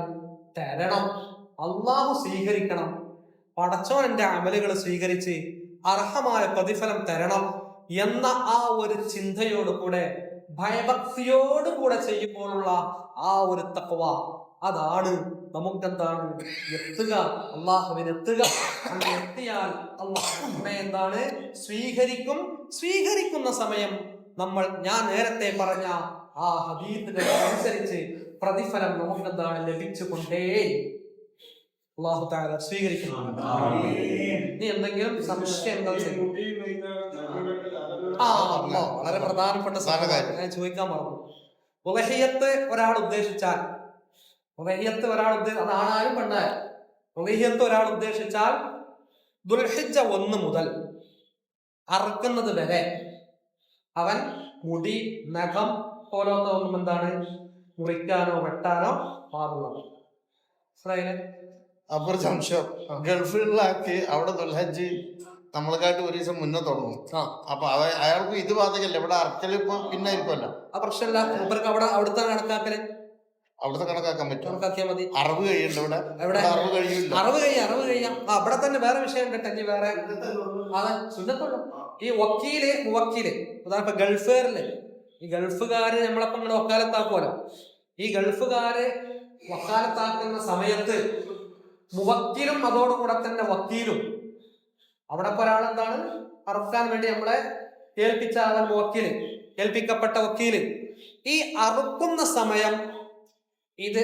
തരണം, അള്ളാഹു സ്വീകരിക്കണം, പടച്ചോൻ എന്റെ അമലുകൾ സ്വീകരിച്ച് അർഹമായ പ്രതിഫലം തരണം എന്ന ആ ഒരു ചിന്തയോടുകൂടെ ഭയഭക്തിയോടുകൂടെ ചെയ്യുമ്പോഴുള്ള ആ ഒരു തഖ്വ, അതാണ് നമുക്കെന്താണ് എത്തുക, അള്ളാഹുവിനെത്തുക. അങ്ങനെ എത്തിയാൽ അള്ളാഹു എന്താണ് സ്വീകരിക്കും. സ്വീകരിക്കുന്ന സമയം നമ്മൾ ഞാൻ നേരത്തെ പറഞ്ഞ ആ ഹദീസുകൾ അനുസരിച്ച് പ്രതിഫലം നമുക്കെന്താണ് ലഭിച്ചുകൊണ്ടേ അല്ലാഹു തആല സ്വീകരിക്കുന്നു. ഇനി എന്തെങ്കിലും സംശയം വളരെ പ്രധാനപ്പെട്ട ഞാൻ ചോദിക്കാൻ പറഞ്ഞു. ഉലഹിയത്ത് ഒരാൾ ഉദ്ദേശിച്ചാൽ, അതാണായും പെണ്ണായും ഉലഹിയത്ത് ഒരാൾ ഉദ്ദേശിച്ചാൽ ദുൽഹിജ്ജ 1 മുതൽ അറുക്കുന്നത് വരെ അവൻ മുടി നഖം പോലത്തെ ഒന്നും എന്താണ് മുറിക്കാനോ വെട്ടാനോ പാടുള്ളൂ. അപ്പൊ ഒരു സംശയം, ഗൾഫിലാക്കി അവിടെ ദുൽഹജ്ജ് നമ്മളെക്കാട്ട് ഒരു ദിവസം മുന്നേ തുടങ്ങും. അപ്പൊ അയാൾക്ക് ഇത് ബാധകല്ലേ, ഇവിടെ അറക്കല് ഇപ്പൊ പിന്നെ ആയിരിക്കുമല്ലോ. ആ പ്രശ്നമില്ല, അവിടുത്തെ കണക്കാക്കല് അവിടുത്തെ കണക്കാക്കാൻ പറ്റും, കണക്കാക്കിയാൽ മതി. അറിവ് കഴിയുന്നുണ്ട് ഇവിടെ, അറിവ് കഴിയില്ല. അറിവ് കഴിയാം. അവിടെ തന്നെ വേറെ വിഷയം കിട്ടെങ്കിൽ വേറെ അതെ സുന്നത്തുള്ളൂ. ഈ വക്കീല് ഉദാഹരണം ഗൾഫുകാരല്ലേ, ഈ ഗൾഫുകാര് നമ്മളപ്പം ഇങ്ങനെ വക്കാലത്താക്കുമല്ലോ. ഈ ഗൾഫുകാര് വക്കാലത്താക്കുന്ന സമയത്ത് മുവക്കിലും അതോടുകൂടെ തന്നെ വക്കീലും, അവിടെ ഒരാളെന്താണ് അറുക്കാൻ വേണ്ടി നമ്മളെ ഏൽപ്പിച്ച അവൻ വക്കീല്, ഏൽപ്പിക്കപ്പെട്ട വക്കീല്. ഈ അറുക്കുന്ന സമയം ഇത്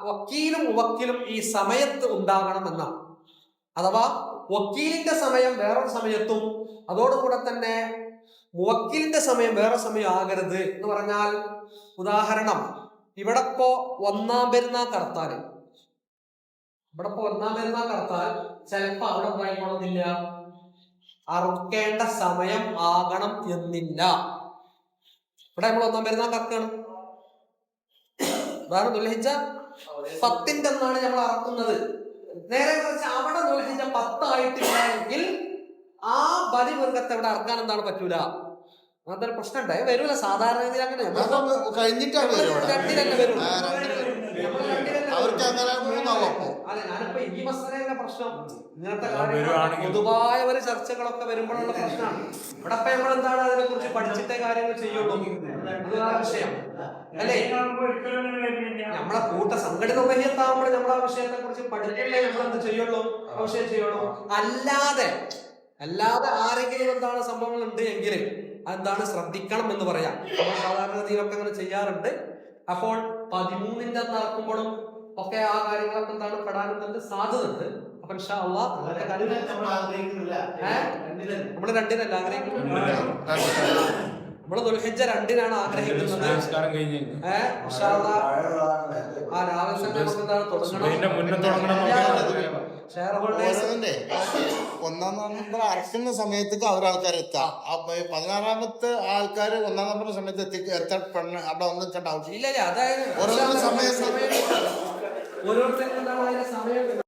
വക്കീലും മുവക്കിലും ഈ സമയത്ത് ഉണ്ടാകണമെന്നാണ്. അഥവാ വക്കീലിന്റെ സമയം വേറൊരു സമയത്തും അതോടുകൂടെ തന്നെ മുവക്കിലിന്റെ സമയം വേറെ സമയം ആകരുത് എന്ന് പറഞ്ഞാൽ, ഉദാഹരണം ഇവിടെ ഇപ്പോ 1-ാം പെരുന്നാൾ കടത്താൽ ചിലപ്പോ അവിടെ ഉണ്ടായിക്കൊള്ളുന്നില്ല, അറുക്കേണ്ട സമയം ആകണം എന്നില്ല. ഇവിടെ നമ്മൾ 1-ാം പെരുന്നാൾ കറക്കാണ്, അതാണ് ദുൽഹിജ്ജ 10 എന്നാണ് നമ്മൾ അറക്കുന്നത്. നേരെ മറിച്ച് അവിടെ ദുൽഹിജ്ജ 10 ആയിട്ടില്ല എങ്കിൽ ആ ബലിമൃഗത്തെ ഇവിടെ അറക്കാൻ എന്താണ് പറ്റൂല. അങ്ങനത്തെ ഒരു പ്രശ്നം ഉണ്ടായി വരൂല. സാധാരണ രീതിയിൽ അങ്ങനെ കഴിഞ്ഞിട്ടാണ് വരും. അതെ, ഞാനിപ്പോ ഈ മസലയിലെ പ്രശ്നം ഇങ്ങനത്തെ കാര്യങ്ങൾ പൊതുവായ ഒരു ചർച്ചകളൊക്കെ വരുമ്പോഴുള്ള പ്രശ്നമാണ്. ഇവിടെ ഇപ്പൊ നമ്മൾ എന്താണ് അതിനെ കുറിച്ച് പഠിച്ചിട്ടേ കാര്യങ്ങൾ ചെയ്യുള്ളൂ, അത് ആ വിഷയം അല്ലേ. നമ്മളെ കൂട്ട സംഘടിത വഹിയത്താവുമ്പോൾ നമ്മൾ ആ വിഷയത്തെ കുറിച്ച് പഠിക്കണ്ടേ നമ്മൾ എന്ത് ചെയ്യുള്ളൂ, വിഷയം ചെയ്യുള്ളൂ. അല്ലാതെ ആരെങ്കിലും എന്താണ് സംഭവങ്ങൾ ഉണ്ട് എങ്കിൽ അതെന്താണ് ശ്രദ്ധിക്കണം എന്ന് പറയാം. നമ്മൾ സാധാരണ രീതിയിലൊക്കെ അങ്ങനെ ചെയ്യാറുണ്ട്. അപ്പോൾ 13-ന്റെ നടക്കുമ്പോഴും ഒക്കെ ആ കാര്യങ്ങളൊക്കെ എന്താണ് പെടാനുള്ളത് സാധ്യതയുണ്ട്. അപ്പൊ ഇൻഷാ അല്ലാഹ് അങ്ങനത്തെ കാര്യങ്ങൾ നമ്മള് 2-നല്ല ആഗ്രഹിക്കുന്നത്. നമ്മള് ദുൽഹിജ്ജ 2-നാണ് ആഗ്രഹിക്കുന്നത്. നമസ്കാരം കഴിഞ്ഞ് ഇൻഷാ അല്ലാഹ് ആ രാവിലെ തന്നെ നമുക്ക് എന്താണ് ഇതിന്റെ മുന്നേ തുടങ്ങണം ഷെയർ ഹോൾഡേഴ്സ് ഓരോന്നിന്റെ 1-ാം നമ്പർ അറക്കുന്ന സമയത്തേക്ക് അവരാൾക്കാർ എത്താം. അപ്പൊ 16-ാമത്തെ ആൾക്കാർ 1-ാം നമ്പർ സമയത്ത് എത്തപ്പെടണം. അവിടെ ഒന്നും നിൽക്കേണ്ട ആവശ്യം ഇല്ല. അതായത് ഓരോരുത്തരുടെ സമയം ഓരോരുത്തർക്കും എന്താണ് അതിന്റെ സമയം